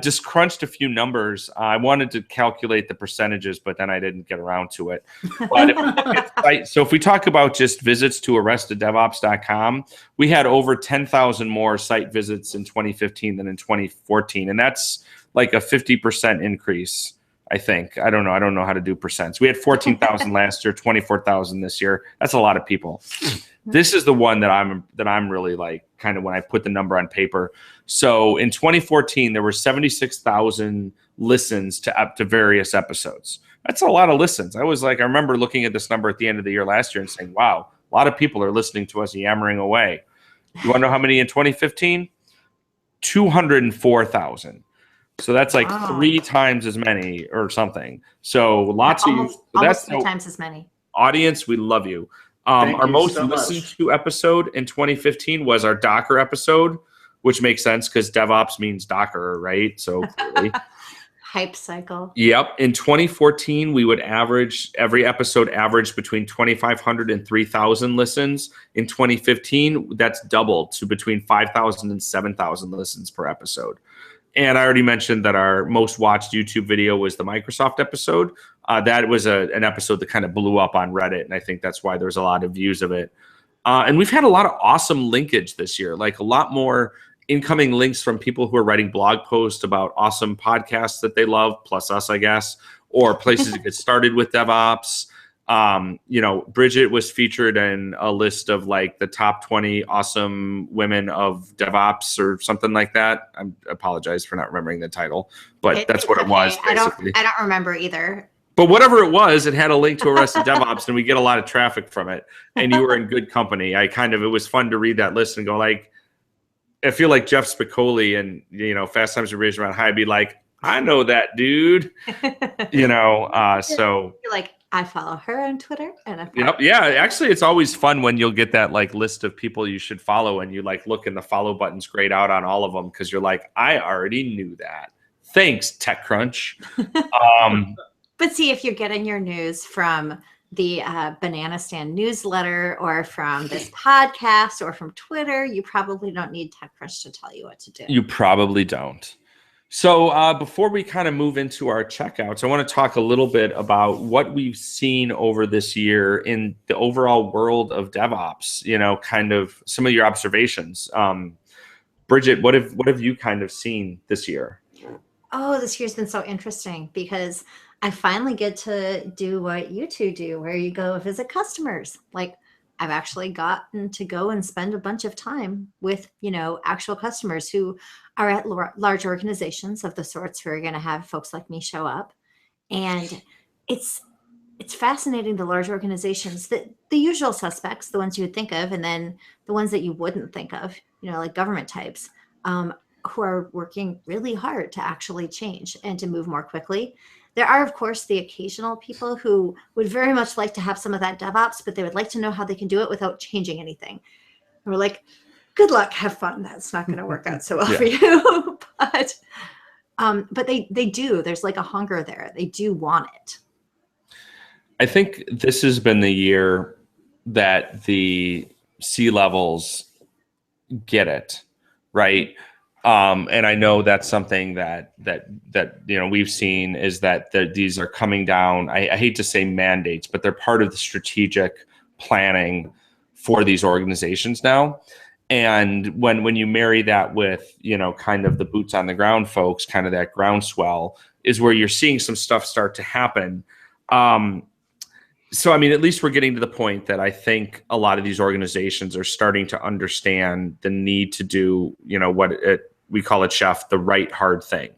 just crunched a few numbers. I wanted to calculate the percentages, but then I didn't get around to it. But so if we talk about just visits to arresteddevops.com, we had over 10,000 more site visits in 2015 than in 2014. And that's like a 50% increase, I think. I don't know how to do percents. We had 14,000 last year, 24,000 this year. That's a lot of people. This is the one that I'm really like kind of when I put the number on paper. So in 2014, there were 76,000 listens to various episodes. That's a lot of listens. I remember looking at this number at the end of the year last year and saying, wow, a lot of people are listening to us yammering away. You want to know how many in 2015? 204,000. So that's like 3 times as many or something. So lots of you. That's 3 times as many. Audience, we love you. Our most listened to episode in 2015 was our Docker episode, which makes sense because DevOps means Docker, right? So clearly. Hype cycle. Yep. In 2014, we would every episode averaged between 2,500 and 3,000 listens. In 2015, that's doubled to between 5,000 and 7,000 listens per episode. And I already mentioned that our most watched YouTube video was the Microsoft episode. That was an episode that kind of blew up on Reddit, and I think that's why there's a lot of views of it. And we've had a lot of awesome linkage this year, like a lot more incoming links from people who are writing blog posts about awesome podcasts that they love, plus us, I guess, or places to get started with DevOps. Bridget was featured in a list of like the top 20 awesome women of DevOps or something like that. I apologize for not remembering the title, but that's what it was. Basically. I don't remember either. But whatever it was, it had a link to Arrested DevOps, and we get a lot of traffic from it. And you were in good company. It was fun to read that list and go like, I feel like Jeff Spicoli and Fast Times at Ridgemont High be like, I know that dude. So you're like, I follow her on Twitter, and yeah. Actually, it's always fun when you'll get that like list of people you should follow, and you like look and the follow button's grayed out on all of them because you're like, I already knew that. Thanks, TechCrunch. But see, if you're getting your news from the Banana Stand newsletter or from this podcast or from Twitter, you probably don't need TechCrunch to tell you what to do. You probably don't. So before we kind of move into our checkouts, I want to talk a little bit about what we've seen over this year in the overall world of DevOps, kind of some of your observations. Bridget, what have you kind of seen this year? Oh, this year's been so interesting because I finally get to do what you two do, where you go visit customers. Like I've actually gotten to go and spend a bunch of time with, actual customers who are at large organizations of the sorts who are going to have folks like me show up. And it's fascinating, the large organizations, the usual suspects, the ones you would think of, and then the ones that you wouldn't think of, like government types, who are working really hard to actually change and to move more quickly. There are, of course, the occasional people who would very much like to have some of that DevOps, but they would like to know how they can do it without changing anything. And we're like, good luck, have fun. That's not going to work out so well for you. But they do. There's like a hunger there. They do want it. I think this has been the year that the C-levels get it, right? And I know that's something that we've seen is that these are coming down. I hate to say mandates, but they're part of the strategic planning for these organizations now. And when you marry that with, kind of the boots on the ground folks, kind of that groundswell is where you're seeing some stuff start to happen. So, I mean, at least we're getting to the point that I think a lot of these organizations are starting to understand the need to do, we call it, Chef, the right hard thing.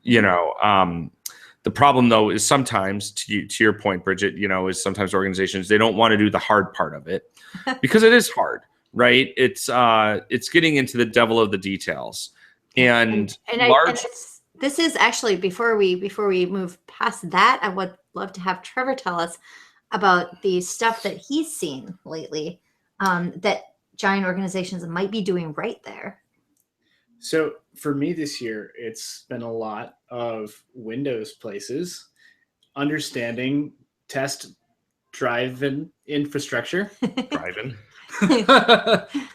The problem, though, is sometimes, to your point, Bridget, is sometimes organizations, they don't want to do the hard part of it because it is hard, right? It's getting into the devil of the details. This is actually, before we move past that, I would love to have Trevor tell us about the stuff that he's seen lately that giant organizations might be doing right there. So for me this year, it's been a lot of Windows places, understanding test drive-in infrastructure. Drive-in.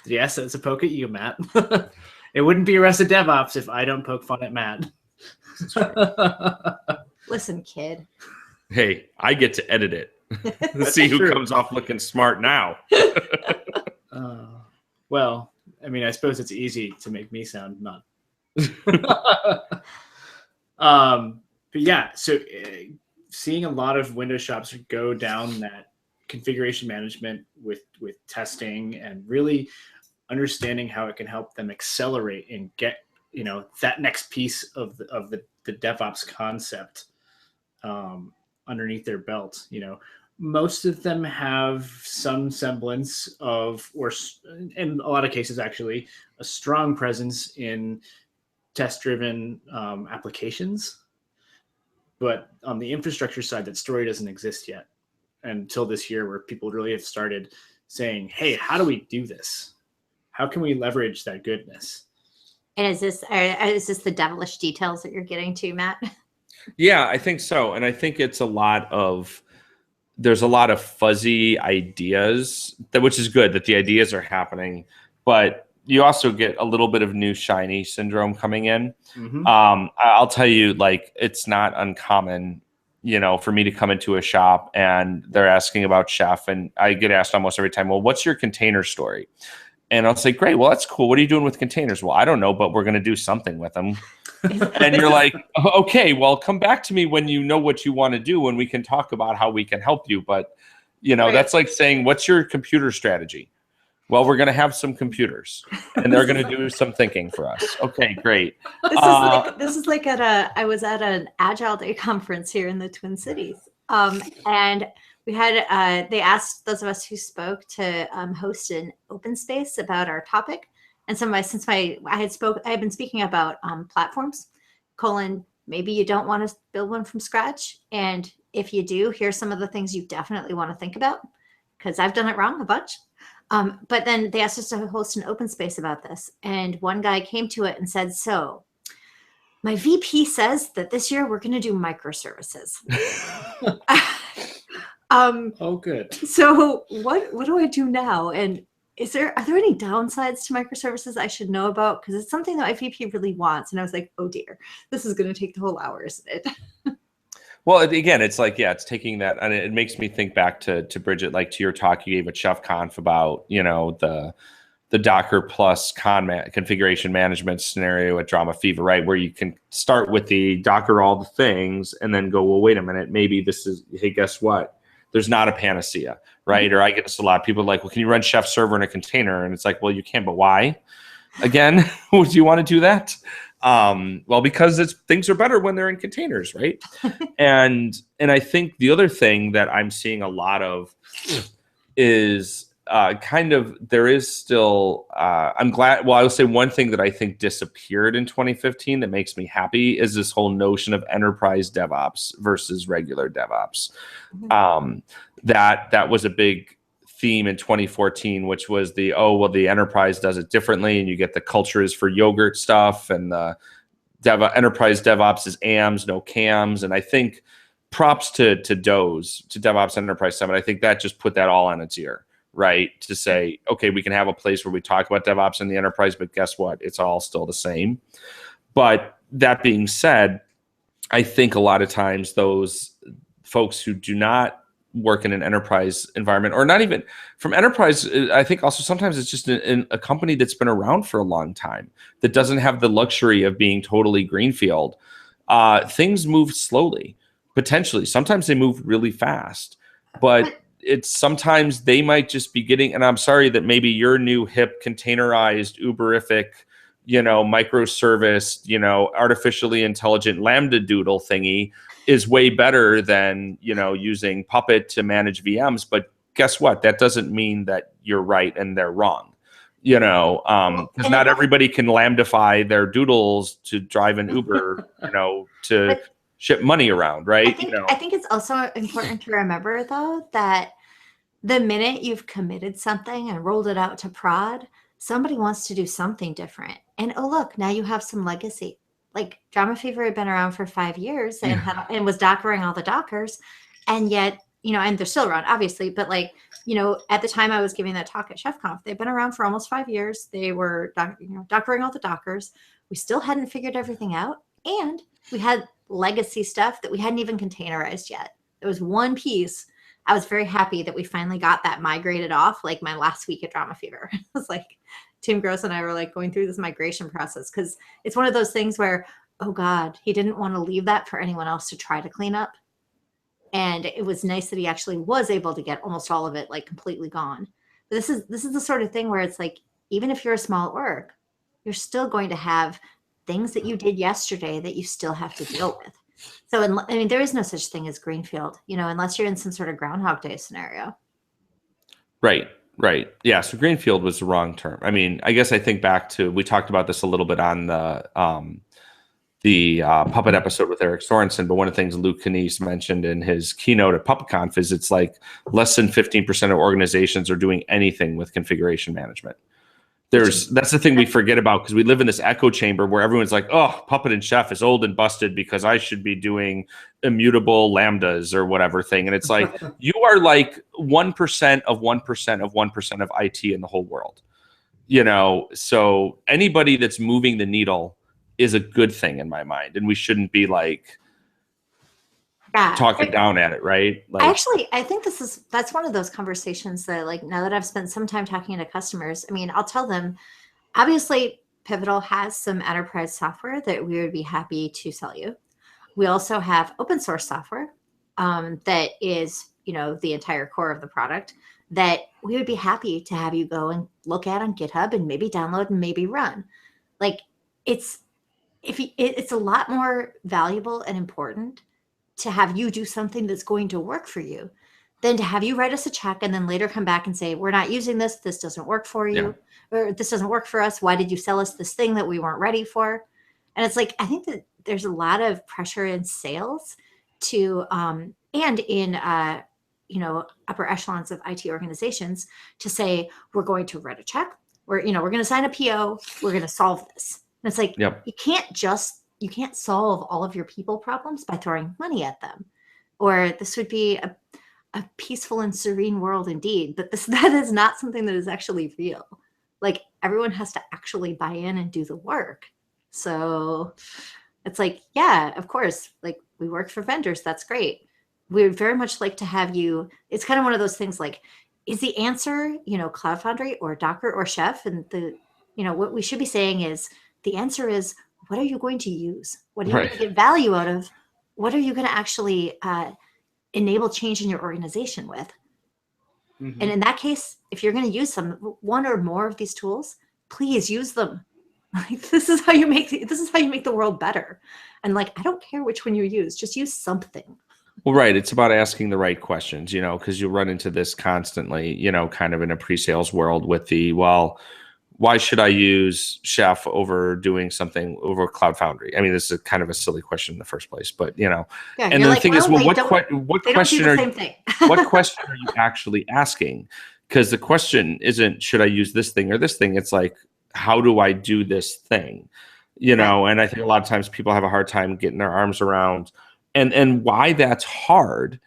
Yes, that's a poke at you, Matt. It wouldn't be Arrested DevOps if I don't poke fun at Matt. Listen, kid. Hey, I get to edit it. Let's see who comes off looking smart now. Well, I mean, I suppose it's easy to make me sound not. But yeah, so seeing a lot of Windows shops go down that configuration management with testing and really understanding how it can help them accelerate and get that next piece of the DevOps concept underneath their belt. Most of them have some semblance of, or in a lot of cases, actually, a strong presence in test-driven applications. But on the infrastructure side, that story doesn't exist yet until this year, where people really have started saying, hey, how do we do this? How can we leverage that goodness? And is this the devilish details that you're getting to, Matt? Yeah, I think so. And I think it's there's a lot of fuzzy ideas, which is good that the ideas are happening, but you also get a little bit of new shiny syndrome coming in. Mm-hmm. I'll tell you, it's not uncommon, for me to come into a shop and they're asking about Chef, and I get asked almost every time, well, what's your container story? And I'll say, great, well, that's cool. What are you doing with containers? Well, I don't know, but we're going to do something with them. And you're like, okay, well, come back to me when you know what you want to do and we can talk about how we can help you. But, right. That's like saying, what's your computer strategy? Well, we're going to have some computers and they're going to do some thinking for us. Okay, great. This is like I was at an Agile Day conference here in the Twin Cities. And we had, they asked those of us who spoke to host an open space about our topic. And I had been speaking about platforms, maybe you don't want to build one from scratch. And if you do, here's some of the things you definitely want to think about, because I've done it wrong a bunch. But then they asked us to host an open space about this. And one guy came to it and said, so my VP says that this year we're going to do microservices. Oh, good. So what do I do now? And are there any downsides to microservices I should know about? Because it's something that my VP really wants. And I was like, oh dear, this is going to take the whole hour, isn't it? Well, again, it's like, yeah, it's taking that, and it makes me think back to Bridget, like to your talk you gave at Chef Conf about, the Docker plus configuration management scenario at Drama Fever, right? Where you can start with the Docker all the things and then go, well, wait a minute, maybe this is, hey, guess what? There's not a panacea, right? Mm-hmm. Or I get this a lot. People are like, well, can you run Chef server in a container? And it's like, well, you can, but why? Again, would you want to do that? Well, because things are better when they're in containers, right? and I think the other thing that I'm seeing a lot of is there is still, I'm glad. Well, I will say one thing that I think disappeared in 2015 that makes me happy is this whole notion of enterprise DevOps versus regular DevOps. That was a big theme in 2014, which was the enterprise does it differently, and you get the culture is for yogurt stuff, and the enterprise DevOps is AMs, no CAMs, and I think props to DOE's, to DevOps Enterprise Summit. I think that just put that all on its ear, right? To say, okay, we can have a place where we talk about DevOps in the enterprise, but guess what? It's all still the same. But that being said, I think a lot of times those folks who do not work in an enterprise environment, or not even from enterprise, I think also sometimes it's just a company that's been around for a long time that doesn't have the luxury of being totally greenfield. Things move slowly, potentially. Sometimes they move really fast, but it's sometimes they might just be getting, and I'm sorry that maybe your new hip containerized Uberific, microservice, artificially intelligent Lambda doodle thingy is way better than, using Puppet to manage VMs. But guess what? That doesn't mean that you're right and they're wrong, because not everybody can Lambdify their doodles to drive an Uber, to ship money around, right? I think it's also important to remember, though, that the minute you've committed something and rolled it out to prod, somebody wants to do something different. And oh, look, now you have some legacy. Like Drama Fever had been around for 5 years and was dockering all the Dockers. And yet, and they're still around, obviously. But at the time I was giving that talk at ChefConf, they've been around for almost 5 years. They were dockering all the Dockers. We still hadn't figured everything out. And we had legacy stuff that we hadn't even containerized yet. There was one piece. I was very happy that we finally got that migrated off, like my last week at Drama Fever. It was like Tim Gross and I were like going through this migration process, because it's one of those things where, oh God, he didn't want to leave that for anyone else to try to clean up. And it was nice that he actually was able to get almost all of it like completely gone. But this is the sort of thing where it's like, even if you're a small org, you're still going to have things that you did yesterday that you still have to deal with. So, there is no such thing as greenfield, unless you're in some sort of Groundhog Day scenario. Right. Yeah. So greenfield was the wrong term. I guess I think back to, we talked about this a little bit on the Puppet episode with Eric Sorensen, but one of the things Luke Knies mentioned in his keynote at PuppetConf is it's like less than 15% of organizations are doing anything with configuration management. That's the thing we forget about, because we live in this echo chamber where everyone's like, oh, Puppet and Chef is old and busted because I should be doing immutable lambdas or whatever thing. And it's like, you are like 1% of 1% of 1% of IT in the whole world. So anybody that's moving the needle is a good thing in my mind. And we shouldn't be like talking down at it, right? Like, I think that's one of those conversations that, like, now that I've spent some time talking to customers, I'll tell them, obviously Pivotal has some enterprise software that we would be happy to sell you. We also have open source software that is, the entire core of the product that we would be happy to have you go and look at on GitHub and maybe download and maybe run. Like, it's a lot more valuable and important to have you do something that's going to work for you than to have you write us a check and then later come back and say, we're not using this. This doesn't work for you, or this doesn't work for us. Why did you sell us this thing that we weren't ready for? And it's like, I think that there's a lot of pressure in sales to, and in, upper echelons of IT organizations to say, we're going to write a check. We're going to sign a PO. We're going to solve this. And it's like, you can't solve all of your people problems by throwing money at them, or this would be a peaceful and serene world indeed. But that is not something that is actually real. Like, everyone has to actually buy in and do the work. So it's like, yeah, of course, like, we work for vendors. That's great. We would very much like to have you. It's kind of one of those things like, is the answer, Cloud Foundry or Docker or Chef? And what we should be saying is, the answer is, what are you going to use? What are you going to get value out of? What are you going to actually enable change in your organization with? Mm-hmm. And in that case, if you're going to use one or more of these tools, please use them. Like, this is how you make the world better. And like, I don't care which one you use, just use something. Well, right. It's about asking the right questions, because you run into this constantly, kind of in a pre-sales world with well, why should I use Chef over doing something over Cloud Foundry? I mean, this is kind of a silly question in the first place, but Yeah, and you're then the like, thing is, well, well, they don't do the same thing. what question are you actually asking? Because the question isn't, should I use this thing or this thing? It's like, how do I do this thing? And I think a lot of times people have a hard time getting their arms around and why that's hard.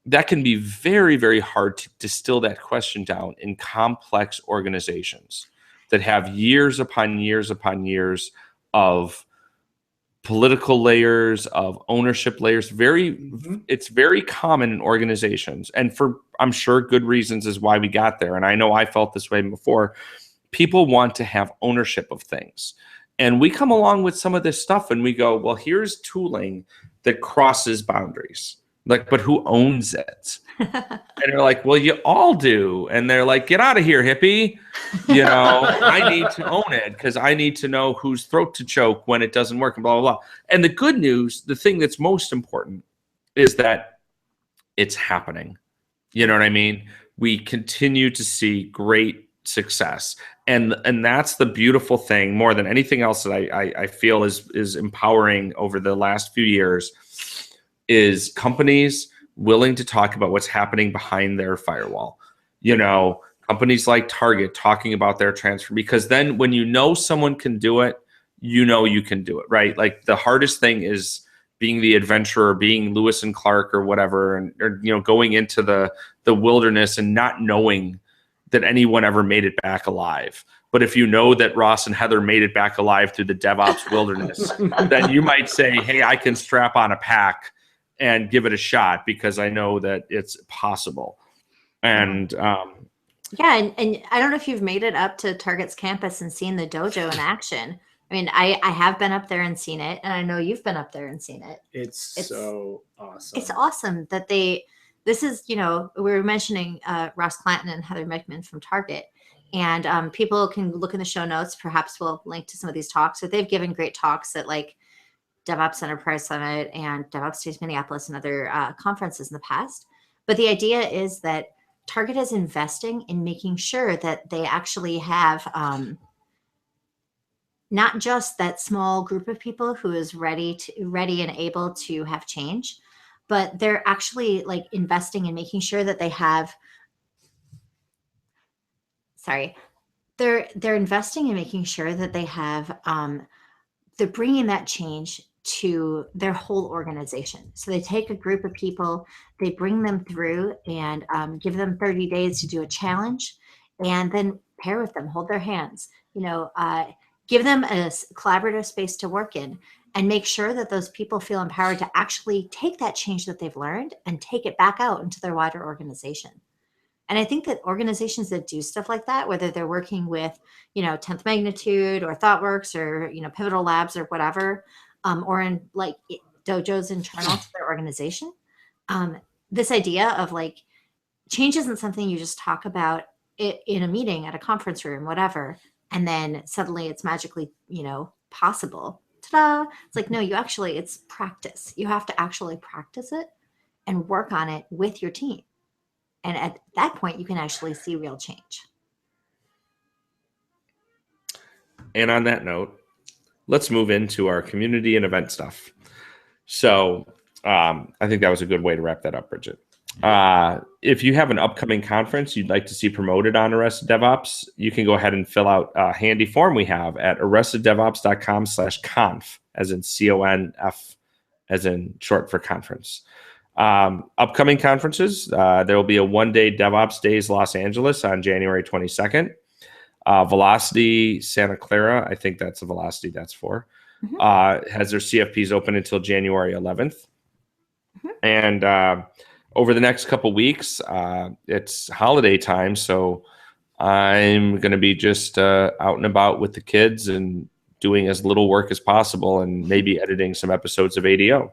That can be very, very hard to distill that question down in complex organizations that have years upon years upon years of political layers, of ownership layers. It's very common in organizations, and for, I'm sure, good reasons is why we got there. And I know I felt this way before. People want to have ownership of things. And we come along with some of this stuff and we go, well, here's tooling that crosses boundaries. Like, but who owns it? And they're like, well, you all do. And they're like, get out of here, hippie. I need to own it because I need to know whose throat to choke when it doesn't work and blah, blah, blah. And the good news, the thing that's most important is that it's happening. You know what I mean? We continue to see great success. And that's the beautiful thing more than anything else that I feel is empowering over the last few years is companies willing to talk about what's happening behind their firewall. Companies like Target talking about their transfer, because then when someone can do it, you can do it, right? Like the hardest thing is being the adventurer, being Lewis and Clark or whatever, or going into the wilderness and not knowing that anyone ever made it back alive. But if you know that Ross and Heather made it back alive through the DevOps wilderness, then you might say, hey, I can strap on a pack and give it a shot because I know that it's possible. And yeah, and I don't know if you've made it up to Target's campus and seen the dojo in action. I mean, I have been up there and seen it, and I know you've been up there and seen it. It's so awesome. It's awesome that this is, we were mentioning Ross Clanton and Heather Mickman from Target, and people can look in the show notes. Perhaps we'll link to some of these talks. So they've given great talks at like DevOps Enterprise Summit and DevOps Days Minneapolis and other conferences in the past. But the idea is that Target is investing in making sure that they actually have not just that small group of people who is ready and able to have change, but they're actually like investing in making sure that they have, they're investing in making sure that they have, they're bringing that change to their whole organization. So they take a group of people, they bring them through and give them 30 days to do a challenge, and then pair with them, hold their hands, give them a collaborative space to work in, and make sure that those people feel empowered to actually take that change that they've learned and take it back out into their wider organization. And I think that organizations that do stuff like that, whether they're working with, 10th Magnitude or ThoughtWorks or, Pivotal Labs or whatever, or in like dojos internal to their organization, this idea of like change isn't something you just talk about in a meeting at a conference room, whatever, and then suddenly it's magically, possible. Ta-da! It's like, no, it's practice. You have to actually practice it and work on it with your team. And at that point, you can actually see real change. And on that note, let's move into our community and event stuff. So I think that was a good way to wrap that up, Bridget. If you have an upcoming conference you'd like to see promoted on Arrested DevOps, you can go ahead and fill out a handy form we have at arresteddevops.com/conf, as in CONF, as in short for conference. Upcoming conferences, there will be a one-day DevOps Days Los Angeles on January 22nd. Velocity Santa Clara, I think that's the Velocity that's for, has their CFPs open until January 11th. And over the next couple weeks, it's holiday time, so I'm going to be just out and about with the kids and doing as little work as possible and maybe editing some episodes of ADO.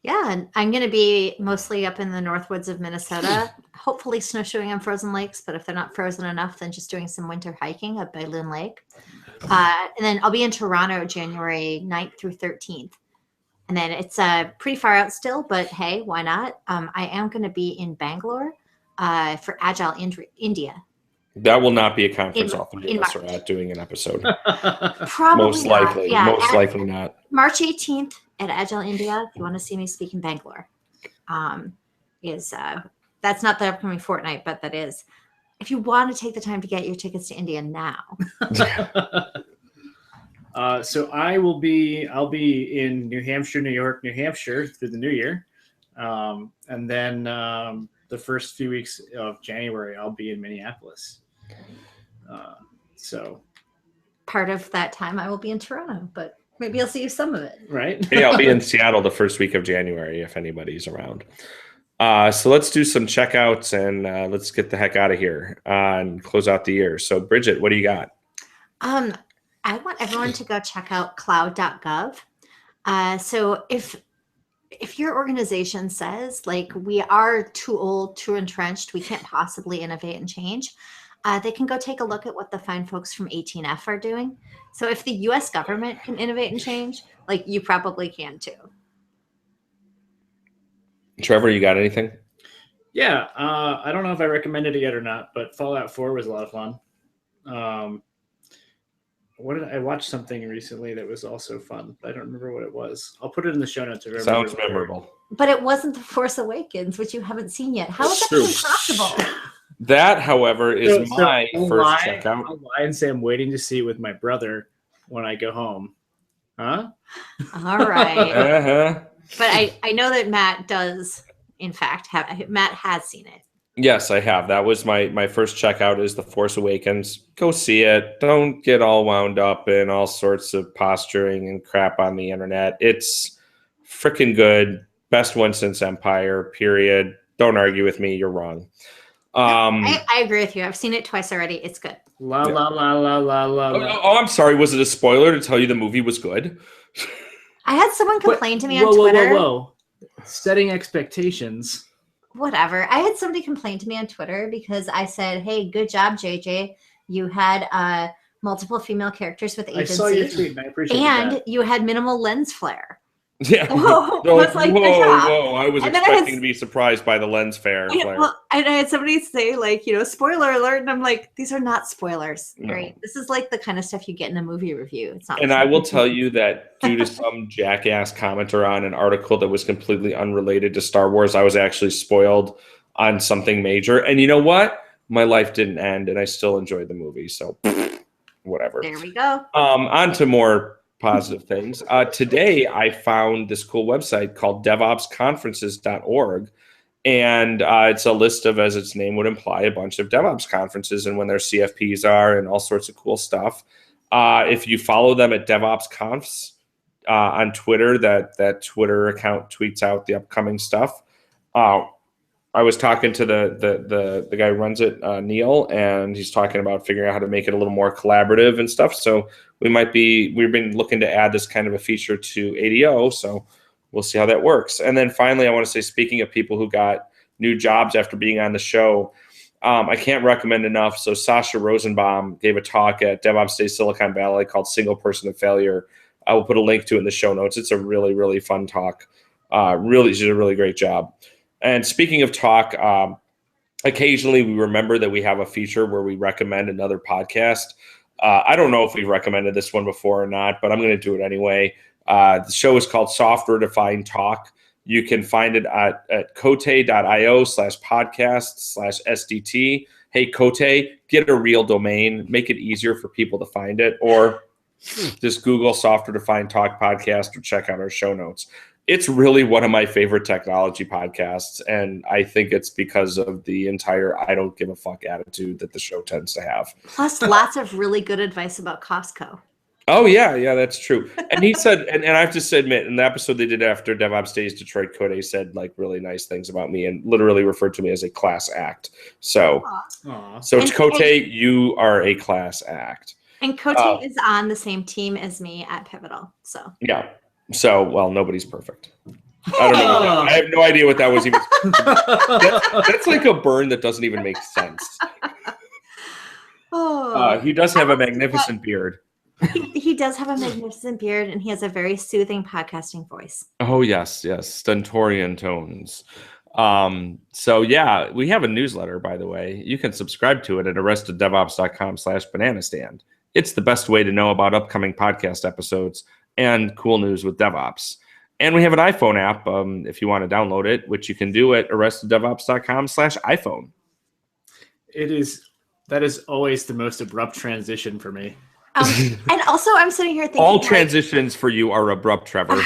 Yeah, and I'm going to be mostly up in the Northwoods of Minnesota, hopefully snowshoeing on frozen lakes, but if they're not frozen enough, then just doing some winter hiking up by Loon Lake. And then I'll be in Toronto January 9th through 13th. And then it's pretty far out still, but hey, why not? I am going to be in Bangalore for Agile India. That will not be a conference In- all three in of us March. are at doing an episode. Probably Most not. likely. Yeah, Most likely not. March 18th at Agile India. If you want to see me speak in Bangalore, that's not the upcoming fortnight, but that is. If you want to take the time to get your tickets to India now. So I'll be in New Hampshire, New York, New Hampshire through the new year. And then the first few weeks of January, I'll be in Minneapolis. So part of that time I will be in Toronto, but maybe I'll see you some of it. Right. Hey, I'll be in Seattle the first week of January if anybody's around. So let's do some checkouts and let's get the heck out of here and close out the year. So Bridget, what do you got? I want everyone to go check out cloud.gov. So if your organization says like we are too old, too entrenched, we can't possibly innovate and change, they can go take a look at what the fine folks from 18F are doing. So if the US government can innovate and change, like you probably can too. Trevor, you got anything? Yeah. I don't know if I recommended it yet or not, but Fallout 4 was a lot of fun. I watched something recently that was also fun. I don't remember what it was. I'll put it in the show notes. Sounds memorable. But it wasn't The Force Awakens, which you haven't seen yet. How is that even possible? That, however, is my first checkout. I'll lie and say I'm waiting to see it with my brother when I go home. Huh? All right. Uh-huh. But I know that Matt does, in fact, Matt has seen it. Yes, I have. That was my first checkout is The Force Awakens. Go see it. Don't get all wound up in all sorts of posturing and crap on the internet. It's freaking good. Best one since Empire, period. Don't argue with me. You're wrong. I agree with you. I've seen it twice already. It's good. La la la la la la. Oh, I'm sorry. Was it a spoiler to tell you the movie was good? I had someone complain to me on Twitter. Whoa. Setting expectations. Whatever. I had somebody complain to me on Twitter because I said, hey, good job, JJ. You had multiple female characters with agency. I saw your tweet and I appreciate that. And you had minimal lens flare. Yeah. Whoa, I was expecting to be surprised by the lens flare. Well, and I had somebody say, like, spoiler alert. And I'm like, these are not spoilers, right? This is like the kind of stuff you get in a movie review. It's not. And I will tell you that due to some jackass commenter on an article that was completely unrelated to Star Wars, I was actually spoiled on something major. And you know what? My life didn't end, and I still enjoyed the movie. So whatever. There we go. On to more positive things. Today, I found this cool website called DevOpsConferences.org. And it's a list of, as its name would imply, a bunch of DevOps conferences and when their CFPs are and all sorts of cool stuff. If you follow them at DevOpsConfs on Twitter, that Twitter account tweets out the upcoming stuff. I was talking to the guy who runs it, Neil, and he's talking about figuring out how to make it a little more collaborative and stuff. So we've been looking to add this kind of a feature to ADO. So we'll see how that works. And then finally, I want to say, speaking of people who got new jobs after being on the show, I can't recommend enough. So Sasha Rosenbaum gave a talk at DevOps Day Silicon Valley called Single Person of Failure. I will put a link to it in the show notes. It's a really, really fun talk. She did a really great job. And speaking of talk, occasionally we remember that we have a feature where we recommend another podcast. I don't know if we've recommended this one before or not, but I'm going to do it anyway. The show is called Software Defined Talk. You can find it at cote.io/podcast/SDT. Hey, Cote, get a real domain. Make it easier for people to find it. Or just Google Software Defined Talk podcast or check out our show notes. It's really one of my favorite technology podcasts, and I think it's because of the entire I don't give a fuck attitude that the show tends to have. Plus, lots of really good advice about Costco. Oh, yeah, that's true. And he said, and I have to admit, in the episode they did after DevOps Days Detroit, Code said like really nice things about me and literally referred to me as a class act. So, it's Cote, you are a class act. And Cote is on the same team as me at Pivotal. So yeah. So, well, nobody's perfect. I don't know. I have no idea what that was even. That's like a burn that doesn't even make sense. He does have a magnificent beard. He does have a magnificent beard, and he has a very soothing podcasting voice. Oh, yes, stentorian tones. So yeah, we have a newsletter, by the way. You can subscribe to it at arresteddevops.com/bananastand. It's the best way to know about upcoming podcast episodes and cool news with DevOps. And we have an iPhone app if you want to download it, which you can do at arresteddevops.com/iPhone. That is always the most abrupt transition for me. And also, I'm sitting here thinking all transitions for you are abrupt, Trevor.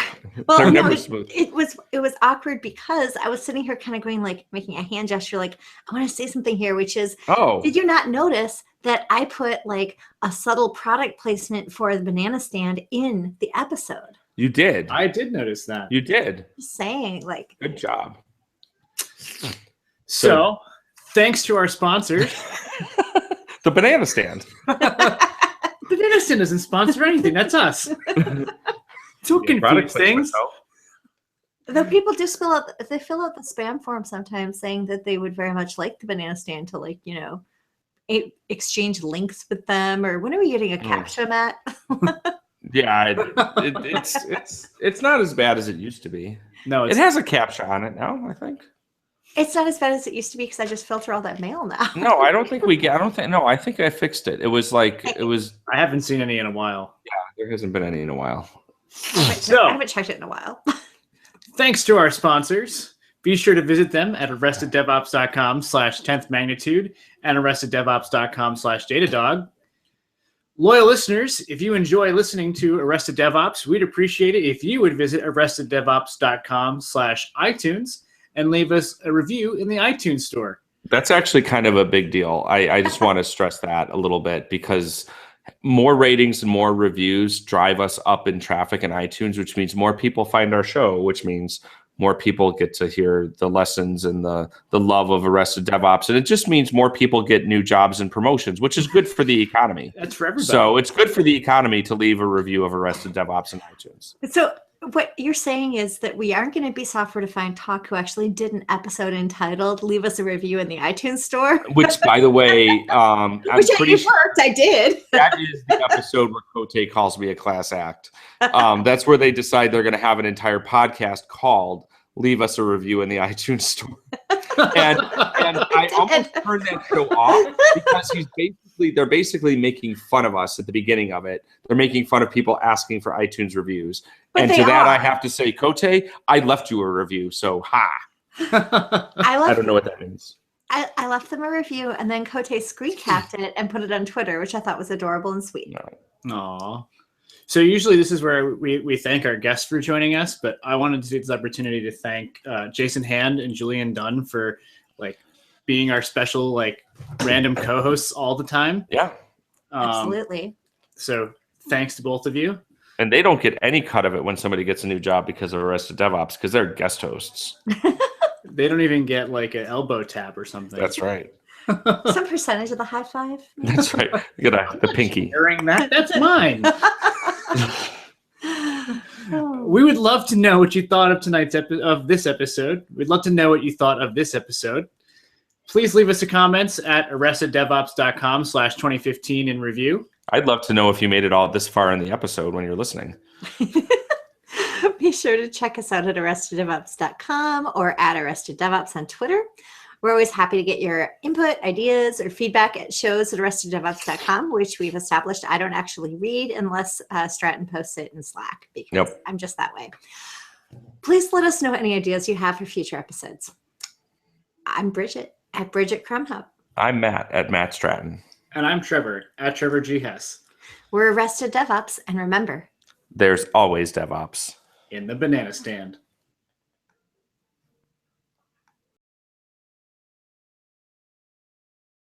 Well, They're no, never smooth. It was awkward because I was sitting here kind of going like making a hand gesture, like I want to say something here, which is, did you not notice that I put like a subtle product placement for the banana stand in the episode? You did. I did notice that. You did. Just saying, like, good job. So thanks to our sponsors, the Banana Stand. Banana Stand doesn't sponsor anything. That's us. Don't confuse things. Though people do fill out the spam form sometimes, saying that they would very much like the Banana Stand to, like, you know, exchange links with them. Or when are we getting a CAPTCHA, Matt? Yeah, it's not as bad as it used to be. No, it has a CAPTCHA on it now, I think. It's not as bad as it used to be because I just filter all that mail now. No, I don't think I think I fixed it. I haven't seen any in a while. Yeah, there hasn't been any in a while. I haven't checked it in a while. Thanks to our sponsors. Be sure to visit them at arresteddevops.com/10th magnitude and arresteddevops.com/datadog. Loyal listeners, if you enjoy listening to Arrested DevOps, we'd appreciate it if you would visit arresteddevops.com/iTunes and leave us a review in the iTunes store. That's actually kind of a big deal. I just want to stress that a little bit because more ratings and more reviews drive us up in traffic in iTunes, which means more people find our show, which means more people get to hear the lessons and the love of Arrested DevOps. And it just means more people get new jobs and promotions, which is good for the economy. That's for everybody. So it's good for the economy to leave a review of Arrested DevOps in iTunes. So what you're saying is that we aren't going to be Software Defined Talk who actually did an episode entitled "Leave Us a Review in the iTunes Store," which, by the way, I'm pretty sure worked. I did. That is the episode where Cote calls me a class act. That's where they decide they're going to have an entire podcast called "Leave Us a Review in the iTunes Store," and I almost turned that show off because they're basically making fun of us at the beginning of it. They're making fun of people asking for iTunes reviews. And to that, I have to say, Cote, I left you a review, so ha. I don't know what that means. I left them a review, and then Cote screen capped it and put it on Twitter, which I thought was adorable and sweet. Aww. So usually this is where we thank our guests for joining us, but I wanted to take this opportunity to thank Jason Hand and Julian Dunn for being our special random co-hosts all the time. Yeah. Absolutely. So thanks to both of you. And they don't get any cut of it when somebody gets a new job because of Arrested DevOps because they're guest hosts. They don't even get an elbow tap or something. That's right. Some percentage of the high five. That's right. You got the pinky. Hearing that, that's mine. We would love to know what you thought of this episode. We'd love to know what you thought of this episode. Please leave us a comments at arresteddevops.com/2015 in review. I'd love to know if you made it all this far in the episode when you're listening. Be sure to check us out at arresteddevops.com or at arresteddevops on Twitter. We're always happy to get your input, ideas, or feedback at shows@arresteddevops.com, which we've established I don't actually read unless Stratton posts it in Slack because I'm just that way. Please let us know any ideas you have for future episodes. I'm Bridget at Bridget Crumhub. I'm Matt at Matt Stratton. And I'm Trevor at Trevor G. Hess. We're Arrested DevOps, and remember, there's always DevOps in the banana stand.